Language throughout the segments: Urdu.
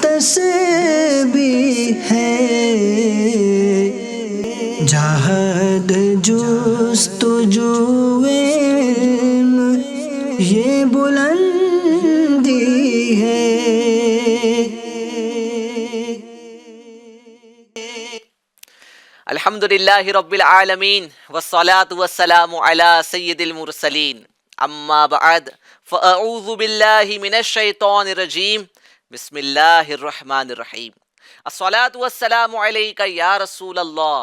تسبیح ہے، جہد جستجو علم یہ بلندی ہے۔ الحمدللہ رب العالمین والصلاة والسلام علی سید المرسلین، اما بعد فاعوذ باللہ من الشیطان الرجیم، بسم اللہ الرحمن الرحیم۔ الصلاة والسلام علیکہ یا رسول اللہ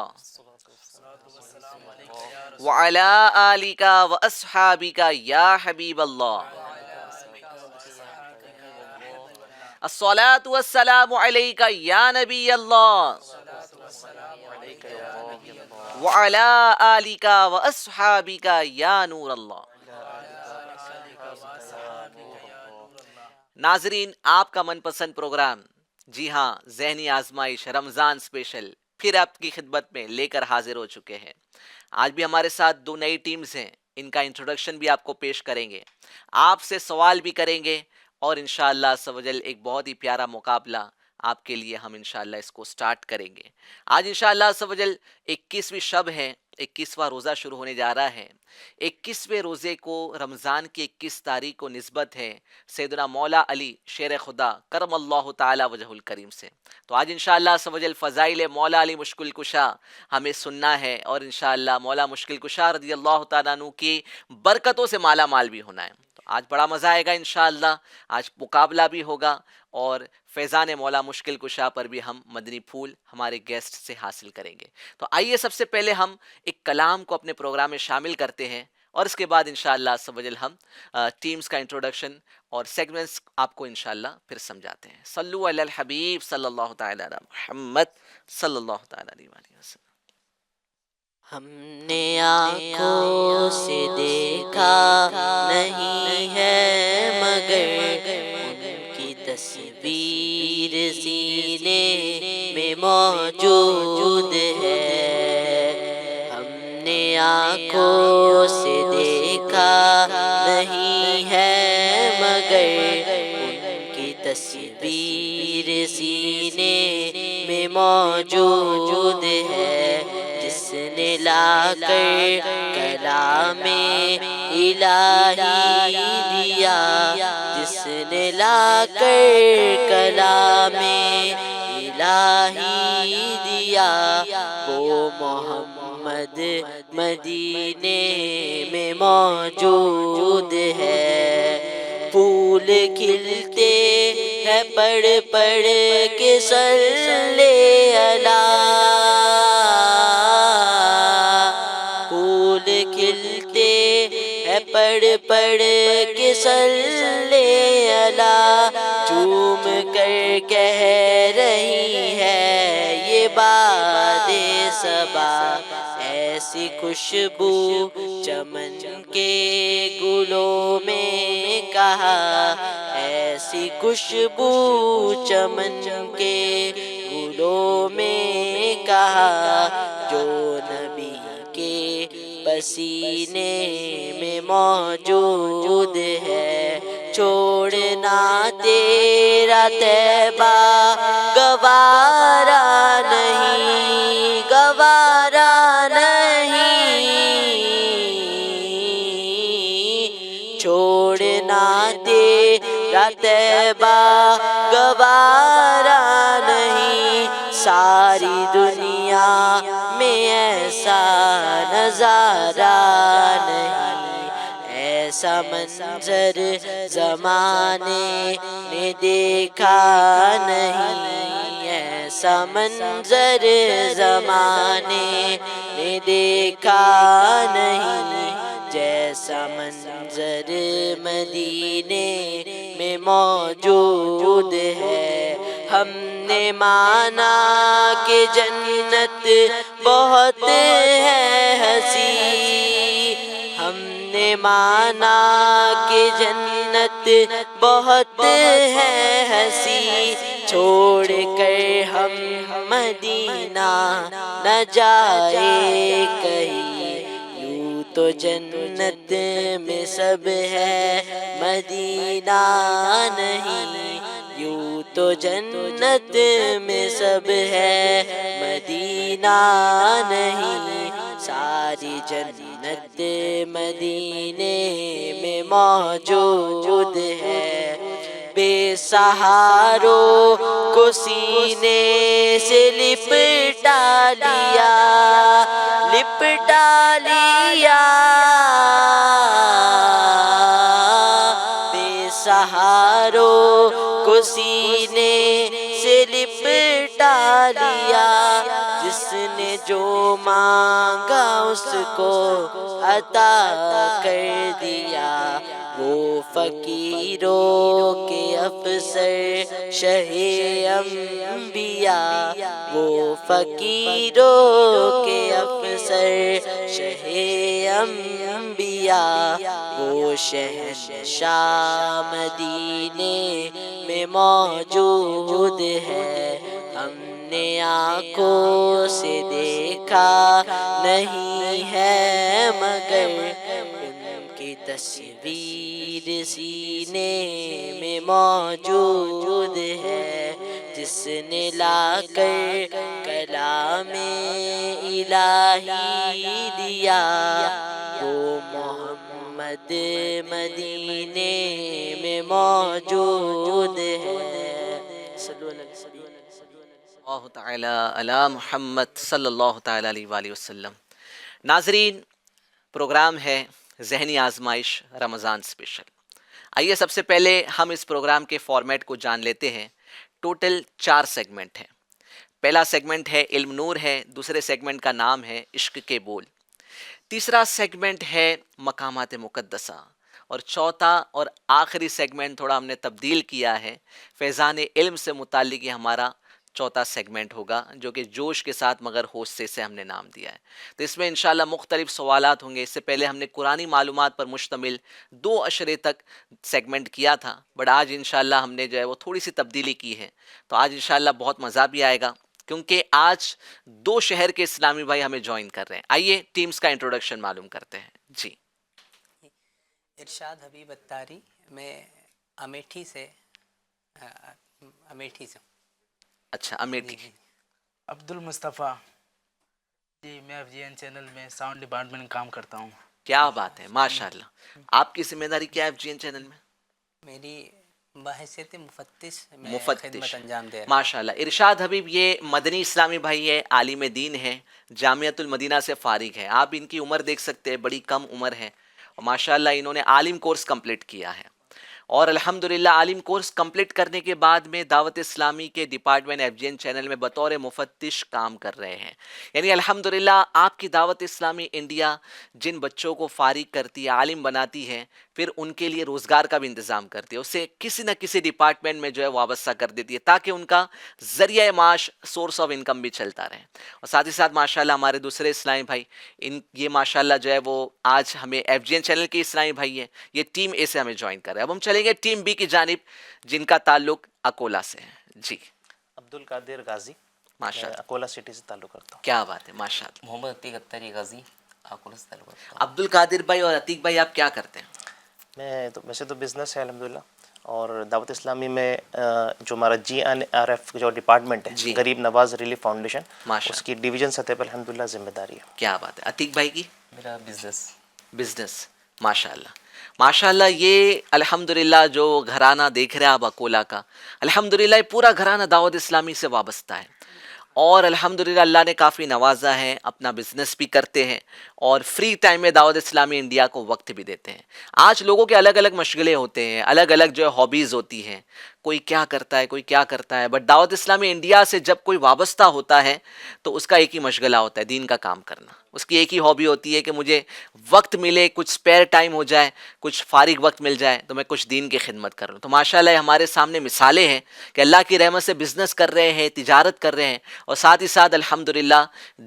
وعلی آلکہ واصحابکہ یا حبیب اللہ۔ الصلاة والسلام علیکہ یا نبی اللہ وعلی آلکہ واصحابکہ یا نور اللہ۔ ناظرین، آپ کا من پسند پروگرام جی ہاں ذہنی آزمائش رمضان اسپیشل پھر آپ کی خدمت میں لے کر حاضر ہو چکے ہیں۔ آج بھی ہمارے ساتھ دو نئی ٹیمز ہیں، ان کا انٹروڈکشن بھی آپ کو پیش کریں گے، آپ سے سوال بھی کریں گے، اور انشاءاللہ عز و جل ایک بہت ہی پیارا مقابلہ آپ کے لیے ہم انشاءاللہ اس کو سٹارٹ کریں گے۔ آج انشاءاللہ عز و جل 21ویں شب ہے، 21واں روزہ شروع ہونے جا رہا ہے۔ 21ویں روزے کو رمضان کی 21 تاریخ کو نسبت ہے سیدنا مولا علی شیر خدا کرم اللہ تعالی وجہ الکریم سے۔ تو آج انشاءاللہ عز و جل فضائل مولا علی مشکل کشا ہمیں سننا ہے، اور انشاءاللہ مولا مشکل کشا رضی اللہ تعالیٰ عنہ کی برکتوں سے مالا مال بھی ہونا ہے۔ تو آج بڑا مزہ آئے گا انشاءاللہ، آج مقابلہ بھی ہوگا، اور فیضان مولا مشکل کشا پر بھی ہم مدنی پھول ہمارے گیسٹ سے حاصل کریں گے۔ تو آئیے سب سے پہلے ہم ایک کلام کو اپنے پروگرام میں شامل کرتے ہیں، اور اس کے بعد انشاءاللہ عز و جل ہم ٹیمز کا انٹروڈکشن اور سیگمنٹس آپ کو انشاءاللہ پھر سمجھاتے ہیں۔ صلو علی الحبیب صلی اللہ تعالی علی محمد صلی اللہ تعالی علیہ وآلہ وسلم۔ ہم نے آنکھوں سے دیکھا نہیں ہے مگر ان کی تصویر سینے میں موجود ہے۔ ہم نے آنکھوں سے دیکھا نہیں ہے مگر ان کی تصویر سینے میں موجود ہے۔ جس نے لا کر کلام الہی دیا، جس نے لا کر کلام الہی دیا، وہ محمد مدینے میں موجود ہے۔ پھول کھلتے ہیں پڑھ پڑھ کے صلی علی، پھول کھلتے ہیں پڑھ پڑھ کے صلی علی، چوم کر کہہ رہی ہے یہ باد صبا، ایسی خوشبو چمن کے گلوں میں کہاں، ایسی خوشبو چمن کے گلوں میں کہاں، جو نبی کے پسینے میں موجود ہے۔ چھوڑنا تیرا طیبہ گوارا نہیں، گوارا نہیں، چھوڑنا تیرا طیبہ گوارا نہیں، ساری دنیا میں ایسا نظارہ نہیں، ایسا منظر زمانے نے دیکھا نہیں، ایسا منظر زمانے نے دیکھا نہیں، جیسا منظر مدینے میں موجود ہے۔ ہم نے مانا کہ جنت بہت ہے ہنسی، ہم نے مانا کہ جنت بہت ہے ہنسی، چھوڑ کر ہم مدینہ نہ جائے کہیں، یوں تو جنت میں سب ہے مدینہ نہیں، یوں تو جنت میں سب ہے مدینہ نہیں، ساری جنت مدینے میں موجود ہے، بے سہاروں کو سینے سے لپٹا لیا، لپٹا لیا، بے سہاروں کو سینے سے لپٹا لیا، جس نے جو مانگا اس کو عطا کر دیا، وہ فقیروں کے افسر شہ انبیاء، وہ فقیروں کے افسر شہ انبیاء، وہ شہنشاہ مدینے میں موجود ہے، ہم نے آنکھوں سے دیکھا نہیں ہے مگر ان کی تصویر سینے میں موجود ہے، جس نے لا کر کلام الہی دیا، وہ محمد مدینے میں موجود ہے۔ اللہ تعالی علی محمد صلی اللہ تعالی علیہ وآلہ وسلم۔ ناظرین، پروگرام ہے ذہنی آزمائش رمضان اسپیشل۔ آئیے سب سے پہلے ہم اس پروگرام کے فارمیٹ کو جان لیتے ہیں۔ ٹوٹل 4 سیگمنٹ ہیں۔ پہلا سیگمنٹ ہے علم نور ہے، دوسرے سیگمنٹ کا نام ہے عشق کے بول، تیسرا سیگمنٹ ہے مقامات مقدسہ، اور چوتھا اور آخری سیگمنٹ تھوڑا ہم نے تبدیل کیا ہے، فیضان علم سے متعلق یہ ہمارا چوتھا سیگمنٹ ہوگا، جو کہ جوش کے ساتھ مگر ہوش سے ہم نے نام دیا ہے۔ تو اس میں انشاءاللہ مختلف سوالات ہوں گے۔ اس سے پہلے ہم نے قرآنی معلومات پر مشتمل 2 اشرے تک سیگمنٹ کیا تھا، بٹ آج انشاءاللہ ہم نے جو ہے وہ تھوڑی سی تبدیلی کی ہے، تو آج انشاءاللہ بہت مزہ بھی آئے گا، کیونکہ آج 2 شہر کے اسلامی بھائی ہمیں جوائن کر رہے ہیں۔ آئیے ٹیمز کا انٹروڈکشن معلوم کرتے ہیں۔ جی، ارشاد حبیب اتاری، میں امیٹھی سے ہوں۔ اچھا، امیٹھی۔ عبد المصطفیٰ، جی میں ایف جی این چینل میں ساؤنڈ ڈپارٹمنٹ میں کام کرتا ہوں۔ کیا بات ہے، ماشاءاللہ۔ آپ کی ذمہ داری کیا ہے ایف جی این چینل میں؟ میری بحیثیت مفتش میں خدمت انجام دے رہا ہوں۔ ماشاءاللہ۔ ارشاد حبیب یہ مدنی اسلامی بھائی ہے، عالم دین ہے، جامعۃ المدینہ سے فارغ ہے۔ آپ ان کی عمر دیکھ سکتے ہیں، بڑی کم عمر ہے، اور ماشاءاللہ انہوں نے عالم کورس کمپلیٹ کیا ہے، اور الحمدللہ عالم کورس کمپلیٹ کرنے کے بعد میں دعوت اسلامی کے department F G N channel میں بطور مفتش کام کر رہے ہیں۔ یعنی الحمدللہ آپ کی دعوت اسلامی انڈیا جن بچوں کو فارغ کرتی ہے، عالم بناتی ہے، پھر ان کے لیے روزگار کا بھی انتظام کرتی ہے، اسے کسی نہ کسی ڈپارٹمنٹ میں جو ہے وابستہ کر دیتی ہے، تاکہ ان کا ذریعہ معاش، سورس آف انکم بھی چلتا رہے۔ اور ساتھ ہی ساتھ ماشاءاللہ ہمارے دوسرے اسلامی بھائی، یہ ماشاءاللہ جو ہے وہ آج ہمیں ایف جی این چینل کے اسلامی بھائی ہیں، یہ ٹیم اے سے ہمیں جوائن کر رہے ہیں۔ اب ہم چلیں گے ٹیم بی کی جانب، جن کا تعلق اکولا سے ہے۔ جی، عبد القادر غازی، ماشاءاللہ، اکولا سٹی سے تعلق رکھتا ہوں۔ کیا بات ہے، ماشاءاللہ۔ محمد عتیق اتاری غازی، اکولا سے تعلق رکھتا ہوں۔ عبد القادر بھائی اور عتیق بھائی آپ کیا کرتے ہیں؟ میں تو ویسے تو بزنس ہے الحمدللہ، اور دعوت اسلامی میں جو ہمارا جی این آر ایف جو ڈپارٹمنٹ ہے، غریب نواز ریلیف فاؤنڈیشن، اس کی ڈویژن سطح پر الحمدللہ ذمہ داری ہے۔ کیا بات ہے۔ عتیق بھائی کی میرا بزنس۔ بزنس، ماشاءاللہ ماشاءاللہ۔ یہ الحمدللہ جو گھرانہ دیکھ رہے ہیں آپ اکولا کا، الحمدللہ یہ پورا گھرانہ دعوت اسلامی سے وابستہ ہے، اور الحمدللہ اللہ نے کافی نوازا ہے، اپنا بزنس بھی کرتے ہیں، اور فری ٹائم میں دعوت اسلامی انڈیا کو وقت بھی دیتے ہیں۔ آج لوگوں کے الگ الگ مشغلے ہوتے ہیں، الگ الگ جو ہے ہابیز ہوتی ہیں، کوئی کیا کرتا ہے، کوئی کیا کرتا ہے، بٹ دعوت اسلامی انڈیا سے جب کوئی وابستہ ہوتا ہے تو اس کا ایک ہی مشغلہ ہوتا ہے، دین کا کام کرنا۔ اس کی ایک ہی ہابی ہوتی ہے کہ مجھے وقت ملے، کچھ اسپیئر ٹائم ہو جائے، کچھ فارغ وقت مل جائے تو میں کچھ دین کی خدمت کر لوں۔ تو ماشاءاللہ ہمارے سامنے مثالیں ہیں کہ اللہ کی رحمت سے بزنس کر رہے ہیں، تجارت کر رہے ہیں، اور ساتھ ہی ساتھ الحمدللہ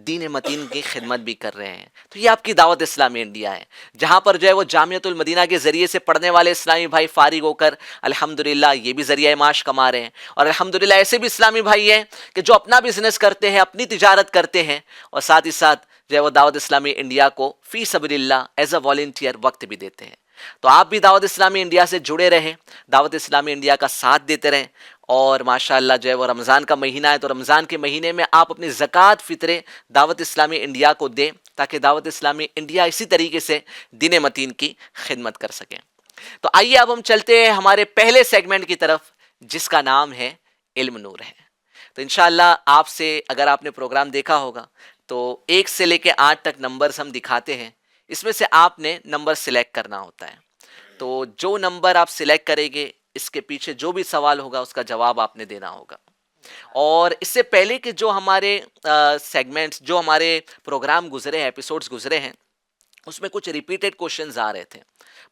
دین متین کی خدمت بھی کر رہے ہیں۔ تو یہ آپ کی دعوت اسلامی انڈیا ہے، جہاں پر جو ہے وہ جامعۃ المدینہ کے ذریعے سے پڑھنے والے اسلامی بھائی فارغ ہو کر الحمدللہ یہ بھی ذریعہ معاش کما رہے ہیں، اور الحمدللہ ایسے بھی اسلامی بھائی ہیں کہ جو اپنا بزنس کرتے ہیں، اپنی تجارت کرتے ہیں، اور ساتھ ہی ساتھ جو ہے وہ دعوت اسلامی انڈیا کو فی سبیل اللہ ایز اے والنٹیئر وقت بھی دیتے ہیں۔ تو آپ بھی دعوت اسلامی انڈیا سے جڑے رہیں، دعوت اسلامی انڈیا کا ساتھ دیتے رہیں، اور ماشاءاللہ جو ہے وہ رمضان کا مہینہ ہے، تو رمضان کے مہینے میں آپ اپنی زکوٰۃ فطرے دعوت اسلامی انڈیا کو دیں تاکہ دعوت اسلامی انڈیا اسی طریقے سے دین متین کی خدمت کر سکیں۔ تو آئیے اب ہم چلتے ہیں ہمارے پہلے سیگمنٹ کی طرف، جس کا نام ہے علم نور ہے۔ تو انشاءاللہ آپ سے اگر آپ نے پروگرام دیکھا ہوگا تو 1 سے لے کے 8 تک نمبرز ہم دکھاتے ہیں، اس میں سے آپ نے نمبر سلیکٹ کرنا ہوتا ہے۔ تو جو نمبر آپ سلیکٹ کریں گے اس کے پیچھے جو بھی سوال ہوگا اس کا جواب آپ نے دینا ہوگا۔ اور اس سے پہلے کہ جو ہمارے سیگمنٹس، جو ہمارے پروگرام گزرے ہیں، ایپیسوڈز گزرے ہیں، اس میں کچھ ریپیٹڈ کوشچنز آ رہے تھے،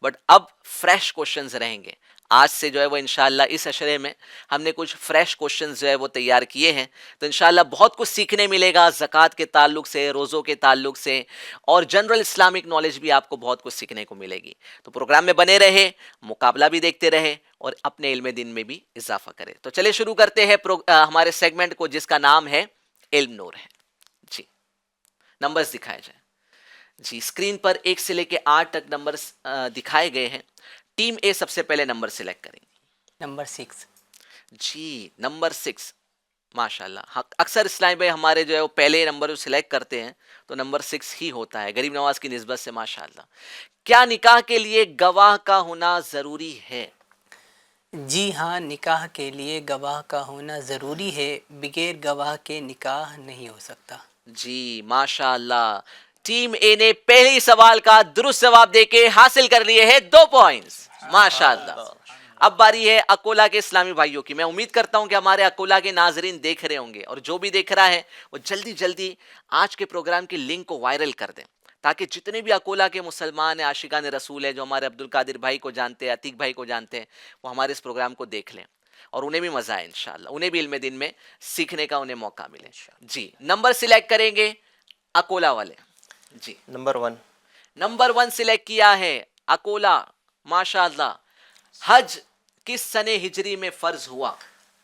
بٹ اب فریش کوشچنز رہیں گے۔ آج سے جو ہے وہ انشاءاللہ اس اشرے میں ہم نے کچھ فریش کوشچنز جو ہے وہ تیار کیے ہیں، تو انشاءاللہ بہت کچھ سیکھنے ملے گا زکوٰۃ کے تعلق سے، روزوں کے تعلق سے، اور جنرل اسلامک نالج بھی آپ کو بہت کچھ سیکھنے کو ملے گی۔ تو پروگرام میں بنے رہے، مقابلہ بھی دیکھتے رہے اور اپنے علم دین میں بھی اضافہ کرے۔ تو چلے شروع کرتے ہیں ہمارے سیگمنٹ کو، جس کا نام ہے علم نور ہے۔ جی نمبرز دکھائے جائیں۔ جی اسکرین پر 1 سے لے کے 8 تک نمبرز دکھائے گئے ہیں۔ ٹیم اے سب سے پہلے نمبر سلیکٹ کریں گے۔ نمبر 6۔ جی نمبر 6 ماشاءاللہ، اکثر اسلامی بھائی ہمارے جو ہے وہ پہلے نمبر سلیکٹ کرتے ہیں تو نمبر 6 ہی ہوتا ہے، غریب نواز کی نسبت سے ماشاءاللہ۔ کیا نکاح کے لیے گواہ کا ہونا ضروری ہے؟ جی ہاں، نکاح کے لیے گواہ کا ہونا ضروری ہے، بغیر گواہ کے نکاح نہیں ہو سکتا۔ جی ماشاءاللہ، ٹیم اے نے پہلی سوال کا درست جواب دے کے حاصل کر لیے ہیں 2 پوائنٹس، ماشاءاللہ۔ اب باری ہے اکولا کے اسلامی بھائیوں کی۔ میں امید کرتا ہوں کہ ہمارے اکولا کے ناظرین دیکھ رہے ہوں گے، اور جو بھی دیکھ رہا ہے وہ جلدی جلدی آج کے پروگرام کی لنک کو وائرل کر دیں، تاکہ جتنے بھی اکولا کے مسلمان ہیں، عاشقان رسول ہیں، جو ہمارے عبد القادر بھائی کو جانتے ہیں، عتیق بھائی کو جانتے ہیں، وہ ہمارے اس پروگرام کو دیکھ لیں اور انہیں بھی مزہ آئے انشاءاللہ، انہیں بھی علم دین میں سیکھنے کا انہیں موقع ملے۔ جی نمبر سلیکٹ کریں گے اکولا والے۔ جی نمبر 1۔ نمبر 1 سلیکٹ کیا ہے اکولا، ماشاءاللہ۔ حج کس سنہ ہجری میں فرض ہوا؟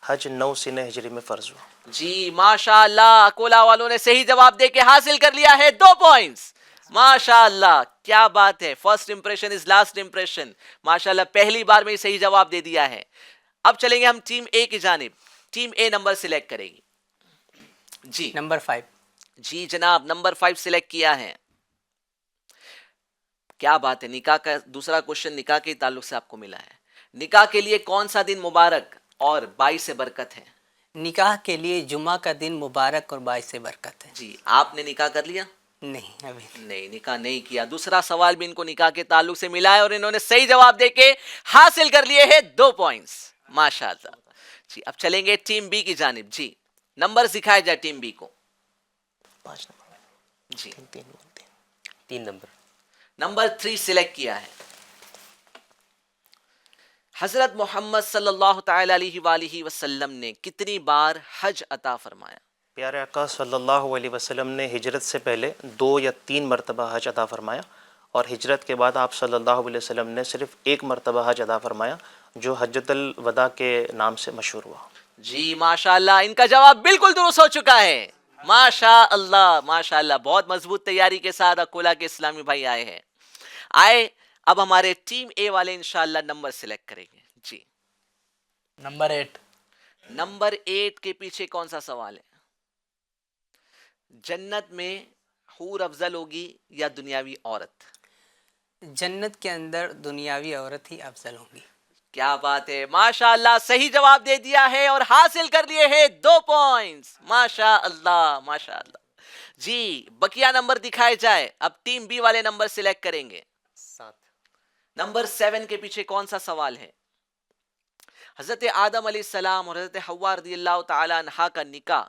حج 9 سنہ ہجری میں فرض ہوا۔ جی ماشاءاللہ، اکولا والوں نے صحیح جواب دے کے حاصل کر لیا ہے 2 پوائنٹس، ماشاءاللہ، کیا بات ہے۔ First impression is last impression, ماشاءاللہ، پہلی بار میں ہی صحیح جواب دے دیا ہے۔ اب چلیں گے ہم ٹیم اے کی جانب۔ ٹیم اے نمبر سلیکٹ کرے گی۔ جی نمبر 5۔ جی جناب، نمبر 5 سلیکٹ کیا ہے۔ کیا بات ہے، نکاح کا دوسرا کوشچن نکاح کے تعلق سے آپ کو ملا ہے۔ نکاح کے لیے کون سا دن مبارک اور باعث برکت ہے؟ نکاح کے لیے جمعہ کا دن مبارک اور باعث برکت ہے۔ جی آپ نے نکاح کر لیا؟ نہیں، ابھی نہیں، نکاح نہیں کیا۔ دوسرا سوال بھی ان کو نکاح کے تعلق سے ملا ہے اور انہوں نے صحیح جواب دے کے حاصل کر لیے ہیں 2 پوائنٹس، ماشاءاللہ۔ جی اب چلیں گے ٹیم بی کی جانب۔ جی نمبر سکھائے جائے ٹیم بی کو۔ 5 نمبر۔ جی 3 نمبر۔ نمبر 3 سلیکٹ کیا ہے۔ حضرت محمد صلی اللہ تعالی علیہ وآلہ وسلم نے کتنی بار حج عطا فرمایا؟ پیارے آقا صلی اللہ علیہ وسلم نے ہجرت سے پہلے 2 یا 3 مرتبہ حج عطا فرمایا، اور ہجرت کے بعد آپ صلی اللہ علیہ وسلم نے صرف 1 مرتبہ حج عطا فرمایا، جو حجۃ الوداع کے نام سے مشہور ہوا۔ جی ماشاءاللہ، ان کا جواب بالکل درست ہو چکا ہے، ماشاءاللہ ماشاءاللہ۔ بہت مضبوط تیاری کے ساتھ اکولا کے اسلامی بھائی آئے ہیں۔ آئے اب ہمارے ٹیم اے والے انشاءاللہ نمبر سلیکٹ کریں گے۔ جی نمبر 8۔ نمبر 8 کے پیچھے کون سا سوال ہے؟ جنت میں حور افضل ہوگی یا دنیاوی عورت؟ جنت کے اندر دنیاوی عورت ہی افضل ہوں گی۔ کیا بات ہے، ماشاءاللہ، صحیح جواب دے دیا ہے اور حاصل کر لیے ہیں 2 پوائنٹس، ماشاءاللہ ماشاءاللہ۔ جی بقیہ نمبر دکھائے جائے۔ اب ٹیم بی والے نمبر سلیکٹ کریں گے۔ 7۔ نمبر 7 کے پیچھے کون سا سوال ہے؟ حضرت آدم علیہ السلام اور حضرت حوا رضی اللہ تعالی عنہا کا نکاح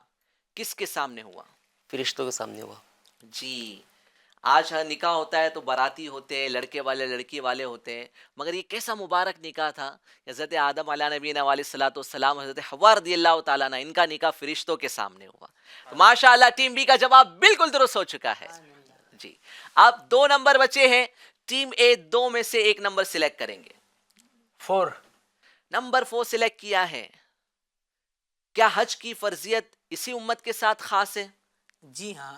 کس کے سامنے ہوا؟ فرشتوں کے سامنے ہوا۔ جی آج ہر نکاح ہوتا ہے تو باراتی ہوتے ہیں، لڑکے والے لڑکی والے ہوتے ہیں، مگر یہ کیسا مبارک نکاح تھا۔ حضرت آدم علیہ نبینا علیہ الصلوۃ والسلام، حضرت حوا رضی اللہ تعالیٰ عنہ، ان کا نکاح فرشتوں کے سامنے ہوا۔ تو ماشاءاللہ ٹیم بی کا جواب بالکل درست ہو چکا ہے۔ جی اب 2 نمبر بچے ہیں۔ ٹیم اے 2 میں سے 1 نمبر سلیکٹ کریں گے۔ 4۔ نمبر 4 سلیکٹ کیا ہے۔ کیا حج کی فرضیت اسی امت کے ساتھ خاص ہے؟ جی ہاں،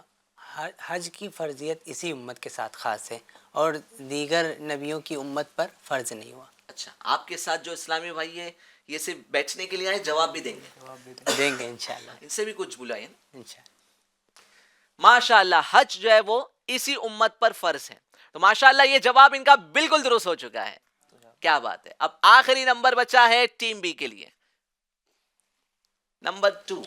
حج کی فرضیت اسی امت کے ساتھ خاص ہے اور دیگر نبیوں کی امت پر فرض نہیں ہوا۔ اچھا، آپ کے ساتھ جو اسلامی بھائی ہے یہ صرف بیٹھنے کے لیے آئے، جواب بھی دیں گے؟ دیں گے انشاءاللہ ان سے بھی کچھ بلائیں. انشاءاللہ. ماشاء اللہ حج جو ہے وہ اسی امت پر فرض ہے. تو ماشاء اللہ یہ جواب ان کا بالکل درست ہو چکا ہے. کیا بات ہے. اب آخری نمبر بچا ہے ٹیم بی کے لیے، نمبر 2.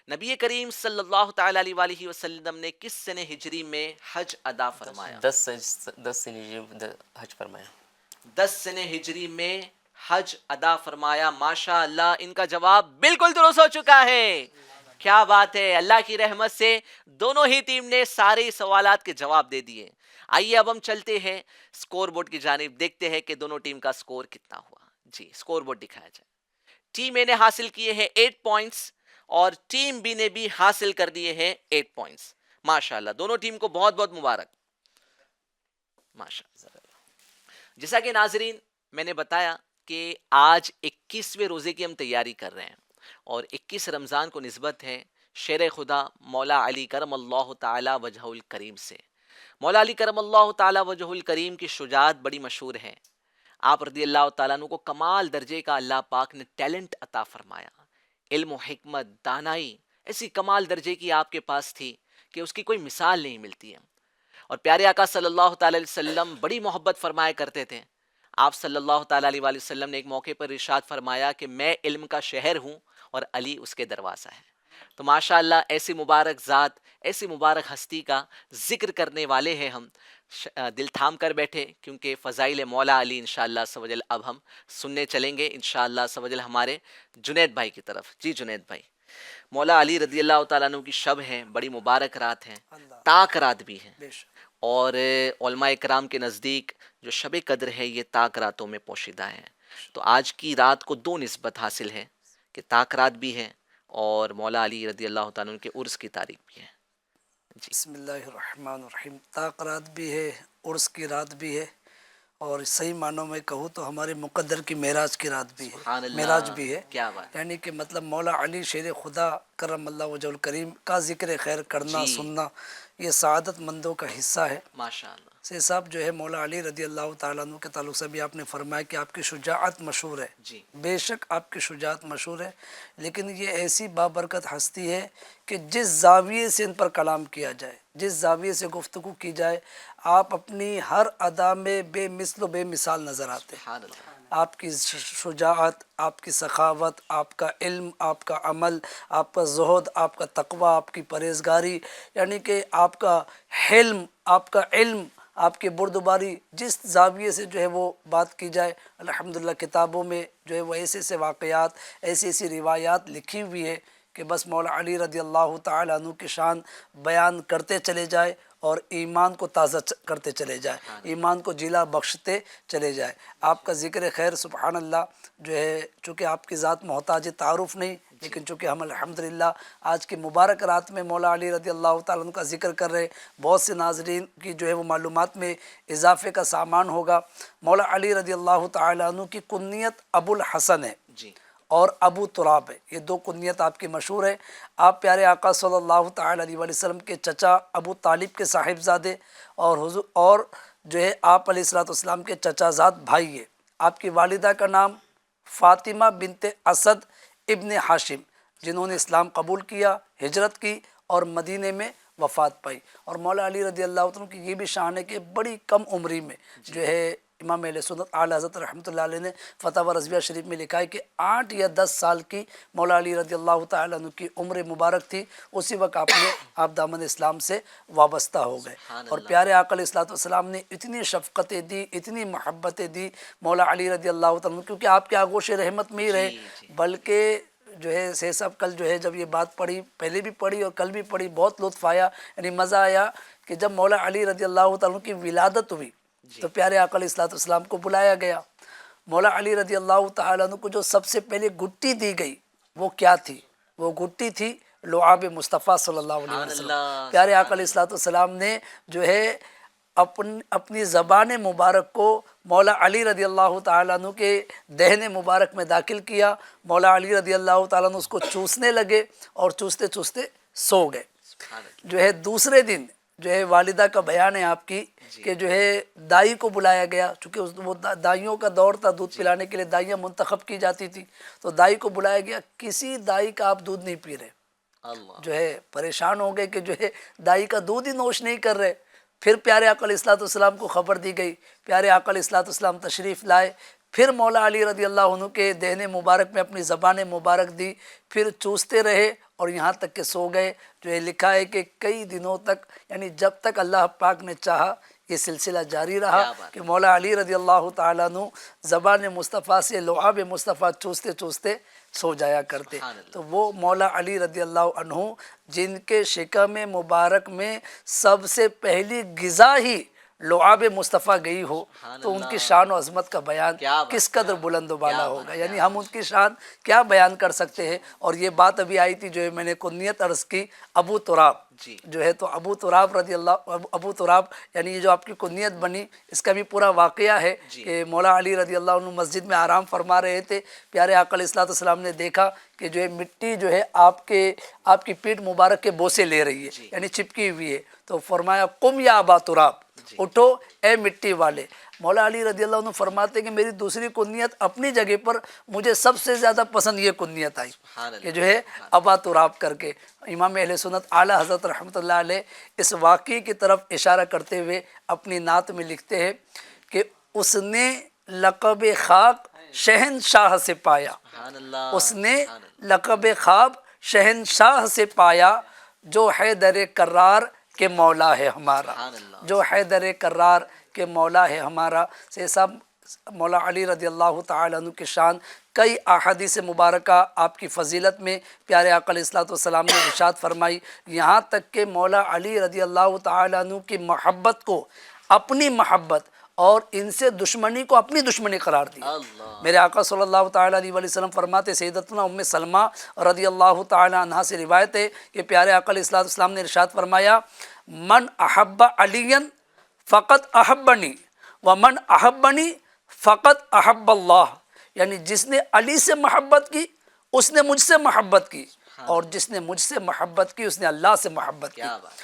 نبی کریم صلی اللہ تعالی علیہ وآلہ وسلم نے کس سنہ ہجری میں حج ادا فرمایا؟ 10 حج فرمایا. 10 سنہ ہجری میں حج ادا فرمایا. ماشاء اللہ ان کا جواب بالکل درست ہو چکا ہے. کیا بات ہے. اللہ کی رحمت سے دونوں ہی ٹیم نے سارے سوالات کے جواب دے دیے. آئیے اب ہم چلتے ہیں سکور بورڈ کی جانب، دیکھتے ہیں کہ دونوں ٹیم کا سکور کتنا ہوا. جی سکور بورڈ دکھایا جائے. ٹیم اے نے حاصل کیے ہیں 8 پوائنٹس اور ٹیم بی نے بھی حاصل کر دیے ہیں 8 پوائنٹس. ماشاءاللہ دونوں ٹیم کو بہت بہت مبارک. ماشاءاللہ. جیسا کہ ناظرین میں نے بتایا کہ آج 21ویں روزے کی ہم تیاری کر رہے ہیں اور 21 رمضان کو نسبت ہے شیر خدا مولا علی کرم اللہ تعالی وجہ الکریم سے. مولا علی کرم اللہ تعالی وجہ الکریم کی شجاعت بڑی مشہور ہے. آپ رضی اللہ تعالیٰ عنہ کو کمال درجے کا اللہ پاک نے ٹیلنٹ عطا فرمایا. علم و حکمت، دانائی ایسی کمال درجے کی آپ کے پاس تھی کہ اس کی کوئی مثال نہیں ملتی ہے. اور پیارے آقا صلی اللہ تعالی علیہ وسلم بڑی محبت فرمایا کرتے تھے. آپ صلی اللہ تعالی علیہ وآلہ وسلم نے ایک موقع پر ارشاد فرمایا کہ میں علم کا شہر ہوں اور علی اس کے دروازہ ہے. تو ماشاءاللہ ایسی مبارک ذات، ایسی مبارک ہستی کا ذکر کرنے والے ہیں ہم. دل تھام کر بیٹھے کیونکہ فضائل مولا علی انشاءاللہ سوجل اب ہم سننے چلیں گے انشاءاللہ سوجل ہمارے جنید بھائی کی طرف. جی جنید بھائی، مولا علی رضی اللہ تعالیٰ عنہ کی شب ہے، بڑی مبارک رات ہے، تاک رات بھی ہے، اور علماء اکرام کے نزدیک جو شب قدر ہے یہ تاک راتوں میں پوشیدہ ہے. تو آج کی رات کو 2 نسبت حاصل ہے کہ تاک رات بھی ہے اور مولا علی رضی اللہ تعالیٰ عنہ کے عرس کی تاریخ بھی ہے. بسم اللہ الرحمن الرحیم. تاک رات بھی ہے، عرس کی رات بھی ہے، اور صحیح معنوں میں کہوں تو ہمارے مقدر کی معراج کی رات بھی سبحان ہے، اللہ. معراج بھی ہے. کیا بات. یعنی کہ مطلب مولا علی شیر خدا کرم اللہ وجہ الکریم کا ذکر خیر کرنا جی. سننا یہ سعادت مندوں کا حصہ ہے. ماشاءاللہ. سے صاحب جو ہے مولا علی رضی اللہ تعالیٰ عنہ کے تعلق سے بھی آپ نے فرمایا کہ آپ کی شجاعت مشہور ہے. جی. بے شک آپ کی شجاعت مشہور ہے، لیکن یہ ایسی بابرکت ہستی ہے کہ جس زاویے سے ان پر کلام کیا جائے، جس زاویے سے گفتگو کی جائے، آپ اپنی ہر ادا میں بے مثل و بے مثال نظر آتے ہیں. سبحان اللہ. آپ کی شجاعت، آپ کی سخاوت، آپ کا علم، آپ کا عمل، آپ کا زہد، آپ کا تقوی، آپ کی پرہیزگاری، یعنی کہ آپ کا حلم، آپ کا علم، آپ کی بردباری، جس زاویے سے جو ہے وہ بات کی جائے الحمدللہ کتابوں میں جو ہے وہ ایسے ایسے واقعات، ایسی ایسی روایات لکھی ہوئی ہے کہ بس مولا علی رضی اللہ تعالیٰ عنہ کی شان بیان کرتے چلے جائے اور ایمان کو تازہ کرتے چلے جائے، ایمان کو جیلا بخشتے چلے جائے. آپ کا ذکر خیر سبحان اللہ جو ہے، چونکہ آپ کی ذات محتاج تعارف نہیں، لیکن چونکہ ہم الحمدللہ آج کی مبارک رات میں مولا علی رضی اللہ تعالیٰ عنہ کا ذکر کر رہے، بہت سے ناظرین کی جو ہے وہ معلومات میں اضافے کا سامان ہوگا. مولا علی رضی اللہ تعالیٰ عنہ کی کنیت ابو الحسن ہے جی. اور ابو تراب ہے. یہ 2 کنیت آپ کی مشہور ہے. آپ پیارے آقا صلی اللہ تعالیٰ علیہ وآلہ وسلم کے چچا ابو طالب کے صاحبزادے اور جو ہے آپ علیہ الصلوۃ والسلام کے چچا زاد بھائی ہے. آپ کی والدہ کا نام فاطمہ بنت اسد ابن ہاشم، جنہوں نے اسلام قبول کیا، ہجرت کی اور مدینے میں وفات پائی. اور مولا علی رضی اللہ عنہ کی یہ بھی شان ہے کہ بڑی کم عمری میں جو ہے امام اہل سنت اعلیٰ حضرت رحمۃ اللہ علیہ نے فتاوی رضویہ شریف میں لکھا ہے کہ 8 یا 10 سال کی مولا علی رضی اللہ تعالیٰ عنہ کی عمر مبارک تھی، اسی وقت آپ دامن اسلام سے وابستہ ہو گئے. اور پیارے آقا علیہ الصلوۃ والسلام نے اتنی شفقتیں دی، اتنی محبتیں دی مولا علی رضی اللہ تعالیٰ عنہ، کیونکہ آپ کے آغوش رحمت میں ہی رہے. بلکہ جو ہے سے صاحب کل جو ہے جب یہ بات پڑھی، پہلے بھی پڑھی اور کل بھی پڑھی، بہت لطف آیا، یعنی مزہ آیا کہ جب مولا علی رضی اللہ تعالیٰ عنہ کی ولادت ہوئی تو پیارے آقا علیہ الصلوۃ والسلام کو بلایا گیا. مولا علی رضی اللہ تعالیٰ عنہ کو جو سب سے پہلے گٹی دی گئی وہ کیا تھی؟ وہ گٹی تھی لعاب مصطفیٰ صلی اللہ علیہ وسلم. پیارے آقا علیہ الصلوۃ والسلام نے جو ہے اپنی زبان مبارک کو مولا علی رضی اللہ تعالیٰ عنہ کے دہن مبارک میں داخل کیا. مولا علی رضی اللہ تعالیٰ عنہ اس کو چوسنے لگے اور چوستے چوستے سو گئے. جو ہے دوسرے دن جو ہے والدہ کا بیان ہے آپ کی کہ جو ہے دائی کو بلایا گیا، چونکہ وہ دائیوں کا دور تھا، دودھ پلانے کے لیے دائیاں منتخب کی جاتی تھی، تو دائی کو بلایا گیا، کسی دائی کا آپ دودھ نہیں پی رہے، جو ہے پریشان ہو گئے کہ جو ہے دائی کا دودھ ہی نوش نہیں کر رہے۔ پھر پیارے آقا علیہ الصلوۃ والسلام کو خبر دی گئی، پیارے آقا علیہ الصلوۃ والسلام تشریف لائے، پھر مولا علی رضی اللہ عنہ کے دہن مبارک میں اپنی زبان مبارک دی، پھر چوستے رہے اور یہاں تک کہ سو گئے۔ جو یہ لکھا ہے کہ کئی دنوں تک، یعنی جب تک اللہ پاک نے چاہا یہ سلسلہ جاری رہا کہ مولا علی رضی اللہ تعالیٰ عنہ زبان مصطفیٰ سے لعاب مصطفیٰ چوستے چوستے سو جایا کرتے۔ تو وہ مولا علی رضی اللہ عنہ جن کے شکم مبارک میں سب سے پہلی غذا ہی لعاب مصطفیٰ گئی ہو، تو ان کی شان و عظمت کا بیان کس قدر بلند و بالا ہوگا، یعنی ہم ان کی شان کیا بیان کر سکتے ہیں۔ اور یہ بات ابھی آئی تھی جو ہے میں نے کنیت عرض کی ابو تراب جو ہے، تو ابو تراب رضی اللہ ابو تراب یعنی یہ جو آپ کی کنیت بنی، اس کا بھی پورا واقعہ ہے کہ مولا علی رضی اللہ عنہ مسجد میں آرام فرما رہے تھے، پیارے آقا علیہ الصلوۃ والسلام نے دیکھا کہ جو ہے مٹی جو ہے آپ کی پیٹھ مبارک کے بوسے لے رہی ہے، یعنی چپکی ہوئی ہے، تو فرمایا قم یا ابا تراب، اٹھو اے مٹی والے۔ مولا علی رضی اللہ عنہ فرماتے ہیں کہ میری دوسری کنیت اپنی جگہ پر مجھے سب سے زیادہ پسند یہ کنیت آئی کہ جو ہے ابا تراب کر کے۔ امام اہل سنت اعلیٰ حضرت رحمۃ اللہ علیہ اس واقعے کی طرف اشارہ کرتے ہوئے اپنی نعت میں لکھتے ہیں کہ اس نے لقب خاک شہنشاہ سے پایا، اس نے لقب خواب شہنشاہ سے پایا، جو حیدر کرار کہ مولا ہے ہمارا، جو حیدر کرار کہ مولا ہے ہمارا۔ سے صاحب مولا علی رضی اللہ تعالیٰ عنہ کی شان کئی احادیث مبارکہ آپ کی فضیلت میں پیارے آقا علیہ الصلوۃ والسلام نے ارشاد فرمائی، یہاں تک کہ مولا علی رضی اللہ تعالیٰ عنہ کی محبت کو اپنی محبت اور ان سے دشمنی کو اپنی دشمنی قرار دیا۔ میرے آقا صلی اللہ تعالیٰ علیہ وسلم فرماتے، سیدتنا ام سلمہ رضی اللہ تعالیٰ عنہا سے روایت ہے کہ پیارے آقا علیہ الصلوۃ والسلام نے ارشاد فرمایا، من احب علی فقط احبنی ومن احبنی فقط احب اللہ، یعنی جس نے علی سے محبت کی اس نے مجھ سے محبت کی، اور جس نے مجھ سے محبت کی اس نے اللہ سے محبت کی۔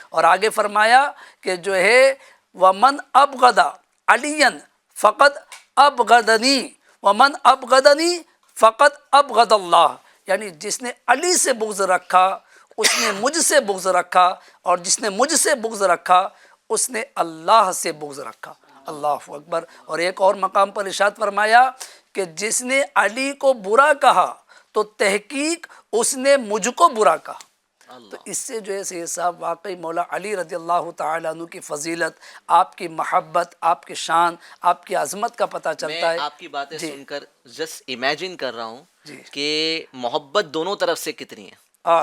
اور آگے فرمایا کہ جو ہے ومن ابغض علی فقط ابغضنی ومن ابغضنی فقط ابغض اللہ، یعنی جس نے علی سے بغض رکھا اس نے مجھ سے بغض رکھا، اور جس نے مجھ سے بغض رکھا اس نے اللہ سے بغض رکھا۔ اللہ اکبر۔ اور ایک اور مقام پر ارشاد فرمایا کہ جس نے علی کو برا کہا تو تحقیق اس نے مجھ کو برا کہا۔ تو اس سے جو ہے سید صاحب واقعی مولا علی رضی اللہ تعالیٰ عنہ کی فضیلت، آپ کی محبت، آپ کی شان، آپ کی عظمت کا پتہ چلتا ہے۔ میں آپ کی باتیں سن کر جسٹ امیجن کر رہا ہوں کہ محبت دونوں طرف سے کتنی ہے،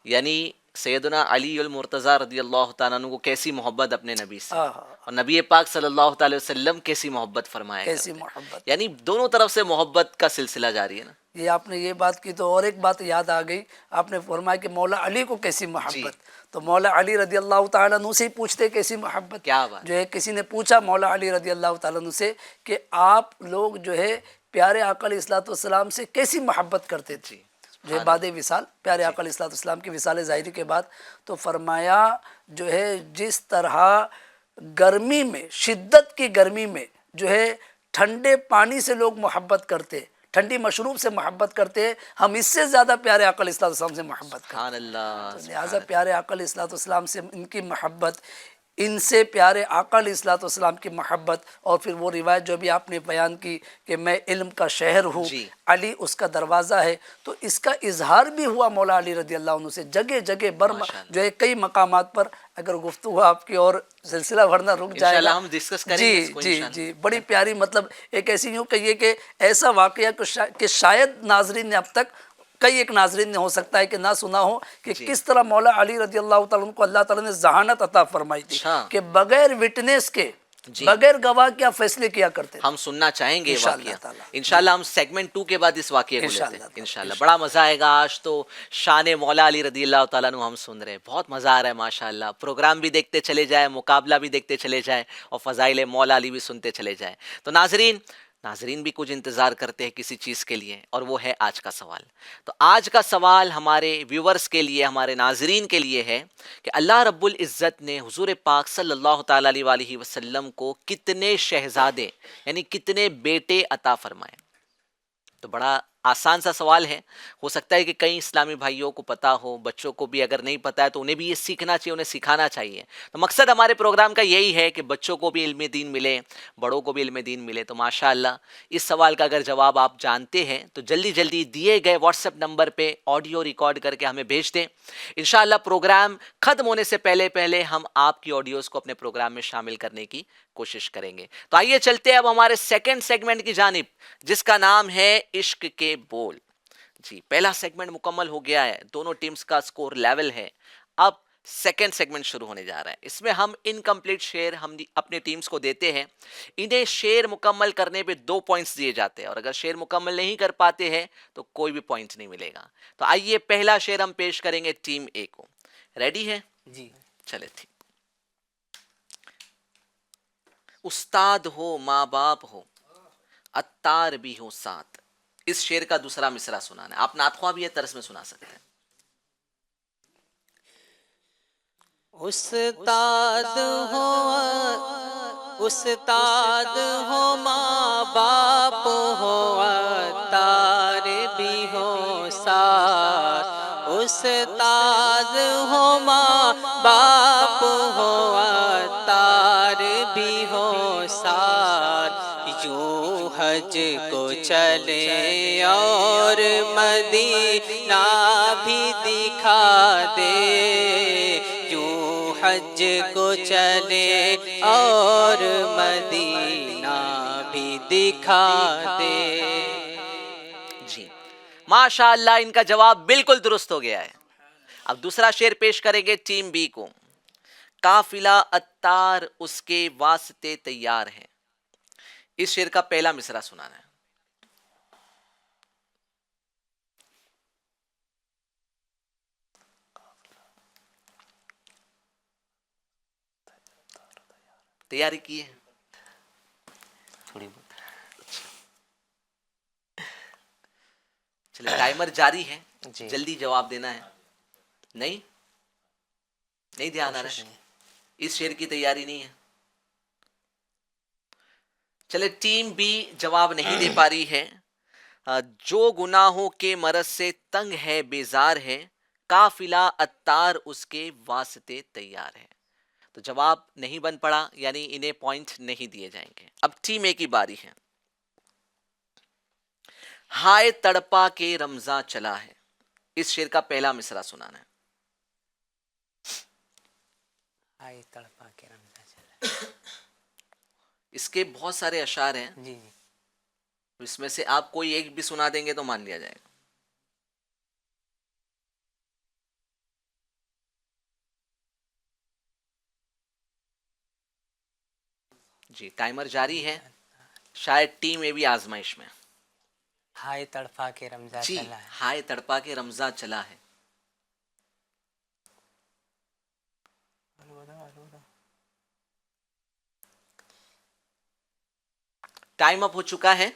یعنی سیدنا علی المرتضیٰ رضی اللہ تعالیٰ عنہ کو کیسی محبت اپنے نبی سے، اور نبی پاک صلی اللہ تعالی وسلم کیسی محبت فرمایا، کیسی محبت، یعنی دونوں طرف سے محبت کا سلسلہ جاری ہے نا۔ یہ آپ نے یہ بات کی تو اور ایک بات یاد آ گئی، آپ نے فرمایا کہ مولا علی کو کیسی محبت، تو مولا علی رضی اللہ تعالیٰ عنہ سے ہی پوچھتے کیسی محبت۔ کیا بات، جو ہے کسی نے پوچھا مولا علی رضی اللہ تعالیٰ عنہ سے کہ آپ لوگ جو ہے پیارے آقا علیہ الصلوۃ والسلام سے کیسی محبت کرتے تھے، جو ہے بعد وصال پیارے آقا علیہ الصلوۃ والسلام کی وصال ظاہری کے بعد، تو فرمایا جو ہے جس طرح گرمی میں، شدت کی گرمی میں جو ہے ٹھنڈے پانی سے لوگ محبت کرتے، ٹھنڈی مشروب سے محبت کرتے، ہم اس سے زیادہ پیارے آقا علیہ الصلوۃ والسلام سے محبت کرتے۔ سبحان اللہ۔ تو لہٰذا پیارے آقا علیہ الصلوۃ والسلام سے ان کی محبت، ان سے پیارے آقا علیہ الصلوۃ والسلام کی محبت، اور پھر وہ روایت جو بھی آپ نے بیان کی کہ میں علم کا شہر ہوں، علی اس کا دروازہ ہے، تو اس کا اظہار بھی ہوا مولا علی رضی اللہ عنہ سے جگہ جگہ جو ہے کئی مقامات پر۔ اگر گفتگو آپ کی اور سلسلہ ورنہ رک جائے انشاءاللہ ہم ڈسکس کریں گے اس کو انشاءاللہ۔ جی بڑی پیاری، مطلب ایک ایسی یوں کہیے کہ ایسا واقعہ کہ شاید ناظرین نے اب تک، کئی ایک ناظرین نے ہو سکتا ہے کہ نہ سنا ہو کہ کس طرح مولا علی رضی اللہ تعالیٰ عنہ کو اللہ تعالیٰ نے ذہانت عطا فرمائی تھی کہ بغیر وٹنس کے، بغیر گواہ کیا فیصلے کیا کرتے۔ ہم سننا چاہیں گے واقعہ، انشاءاللہ ہم سیگمنٹ 2 کے بعد اس واقعے کو لیتے ہیں انشاءاللہ۔ بڑا مزہ آئے گا، آج تو شان مولا علی رضی اللہ تعالیٰ عنہ ہم سن رہے ہیں، بہت مزہ آ رہا ہے ماشاءاللہ۔ پروگرام بھی دیکھتے چلے جائیں، مقابلہ بھی دیکھتے چلے جائیں، اور فضائل مولا علی بھی سنتے چلے جائیں۔ تو ناظرین، ناظرین بھی کچھ انتظار کرتے ہیں کسی چیز کے لیے، اور وہ ہے آج کا سوال۔ تو آج کا سوال ہمارے ویورز کے لیے، ہمارے ناظرین کے لیے ہے کہ اللہ رب العزت نے حضور پاک صلی اللہ تعالیٰ علیہ وآلہ وسلم کو کتنے شہزادے یعنی کتنے بیٹے عطا فرمائے؟ تو بڑا آسان سا سوال ہے، ہو سکتا ہے کہ کئی اسلامی بھائیوں کو پتا ہو، بچوں کو بھی اگر نہیں پتا ہے تو انہیں بھی یہ سیکھنا چاہیے، انہیں سکھانا چاہیے۔ تو مقصد ہمارے پروگرام کا یہی ہے کہ بچوں کو بھی علم دین ملے، بڑوں کو بھی علم دین ملے۔ تو ماشاءاللہ اس سوال کا اگر جواب آپ جانتے ہیں تو جلدی جلدی دیے گئے واٹس ایپ نمبر پہ آڈیو ریکارڈ کر کے ہمیں بھیج دیں۔ انشاءاللہ پروگرام ختم ہونے سے پہلے ہم آپ کی آڈیوز کو اپنے پروگرام میں شامل کرنے کی کوشش کریں گے۔ تو آئیے چلتے ہیں اب ہمارے سیکنڈ سیگمنٹ کی جانب، جس کا نام ہے عشق کے بول۔ جی پہلا سیگمنٹ مکمل ہو گیا ہے، دونوں ٹیمز کا سکور لیول ہے۔ اب سیکنڈ سیگمنٹ شروع ہونے جا رہا ہے۔ اس میں ہم انکمپلیٹ شیئر ہم اپنے ٹیمز کو دیتے ہیں، انہیں شیئر مکمل کرنے پہ 2 پوائنٹس دیے جاتے ہیں، اور اگر شیئر مکمل نہیں کر پاتے ہیں تو کوئی بھی پوائنٹ نہیں ملے گا۔ تو آئیے پہلا شیئر ہم پیش کریں گے ٹیم اے کو۔ ریڈی ہے؟ جی چلے ٹھیک۔ استاد ہو ماں باپ ہو عطار بھی ہو ساتھ، اس شعر کا دوسرا مصرع سنانا ہے۔ آپ نعت خواہ بھی یہ طرز میں سنا سکتے ہیں۔ استاد ہو ماں باپ ہو عطار بھی ہو ساتھ، استاد ہو ماں باپ ہو عطار بھی ہو ساتھ، یوں حج کو چلے اور مدینہ بھی دکھا دے، یوں حج کو چلے اور مدینہ بھی دکھا دے۔ جی ماشاءاللہ ان کا جواب بالکل درست ہو گیا ہے۔ اب دوسرا شعر پیش کریں گے ٹیم بی کو۔ قافلہ عطار اس کے واسطے تیار ہے، اس شعر کا پہلا مصرع سنانا ہے۔ تیاری کی ہے؟ تھوڑی بہت۔ چلے ٹائمر جاری ہے، جی جلدی جواب دینا ہے۔ نہیں دھیان آ رہا ہے، اس شعر کی تیاری نہیں ہے۔ چلے ٹیم بی جواب نہیں دے پا رہی ہے۔ جو گناہوں کے مرض سے تنگ ہے بیزار ہے، قافلہ عطار اس کے واسطے تیار ہے۔ تو جواب نہیں بن پڑا، یعنی انہیں پوائنٹ نہیں دیے جائیں گے۔ اب ٹیم اے کی باری ہے۔ ہائے تڑپا کے رمضاں چلا ہے، اس شعر کا پہلا مصرع سنانا ہے۔ آئے تڑپا کے رمضان چلا۔ اس کے بہت سارے اشعار ہیں، جی جی اس میں سے آپ کوئی ایک بھی سنا دیں گے تو مان لیا جائے گا۔ جی ٹائمر جاری ہے، شاید ٹیم اے بھی آزمائش میں۔ ہائے تڑپا کے رمضان جی چلا ہے۔ ہائے تڑپا کے رمضاں چلا ہے۔ ٹائم اپ ہو چکا ہے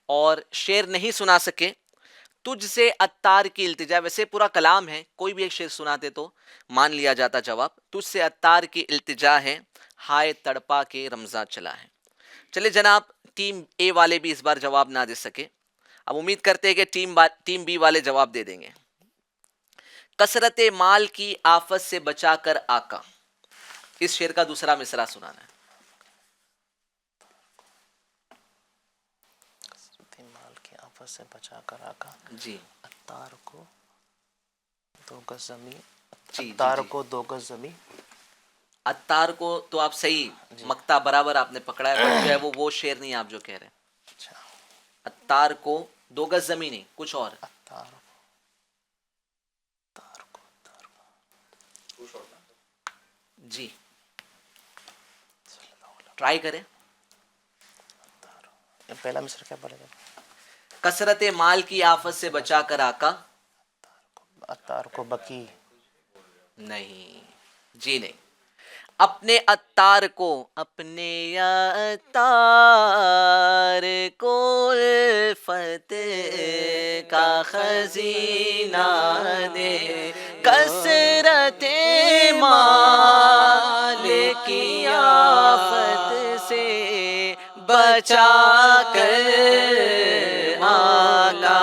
اور شعر نہیں سنا سکے۔ تجھ سے عطار کی التجا، ویسے پورا کلام ہے، کوئی بھی ایک شعر سناتے تو مان لیا جاتا جواب۔ تجھ سے عطار کی التجا ہے، ہائے تڑپا کے رمضاں چلا ہے۔ چلے جناب ٹیم اے والے بھی اس بار جواب نہ دے سکے، اب امید کرتے ہیں کہ ٹیم بی والے جواب دے دیں گے۔ کثرت مال کی آفت سے بچا کر آقا، اس شعر کا دوسرا مصرع سنانا ہے۔ مال کی آفت سے بچا کر آقا، جی عطار کو 2 گز زمین، جی عطار جی کو 2 گز زمین۔ عطار کو تو آپ صحیح مقطع برابر آپ نے پکڑا ہے، پر جو ہے وہ شعر نہیں آپ جو کہہ رہے ہیں۔ اچھا عطار کو 2 گز زمین نہیں، کچھ اور۔ عطار کو جی ٹرائی کریں۔ پہلا مصرع کیا پڑے گا؟ کثرت مال کی آفت سے بچا کر آقا، عطار کو بکی، نہیں جی نہیں، اپنے عطار کو، اپنے عطار کو الفت کا خزینہ دے، کثرت مال کی آفت سے بچا کر آقا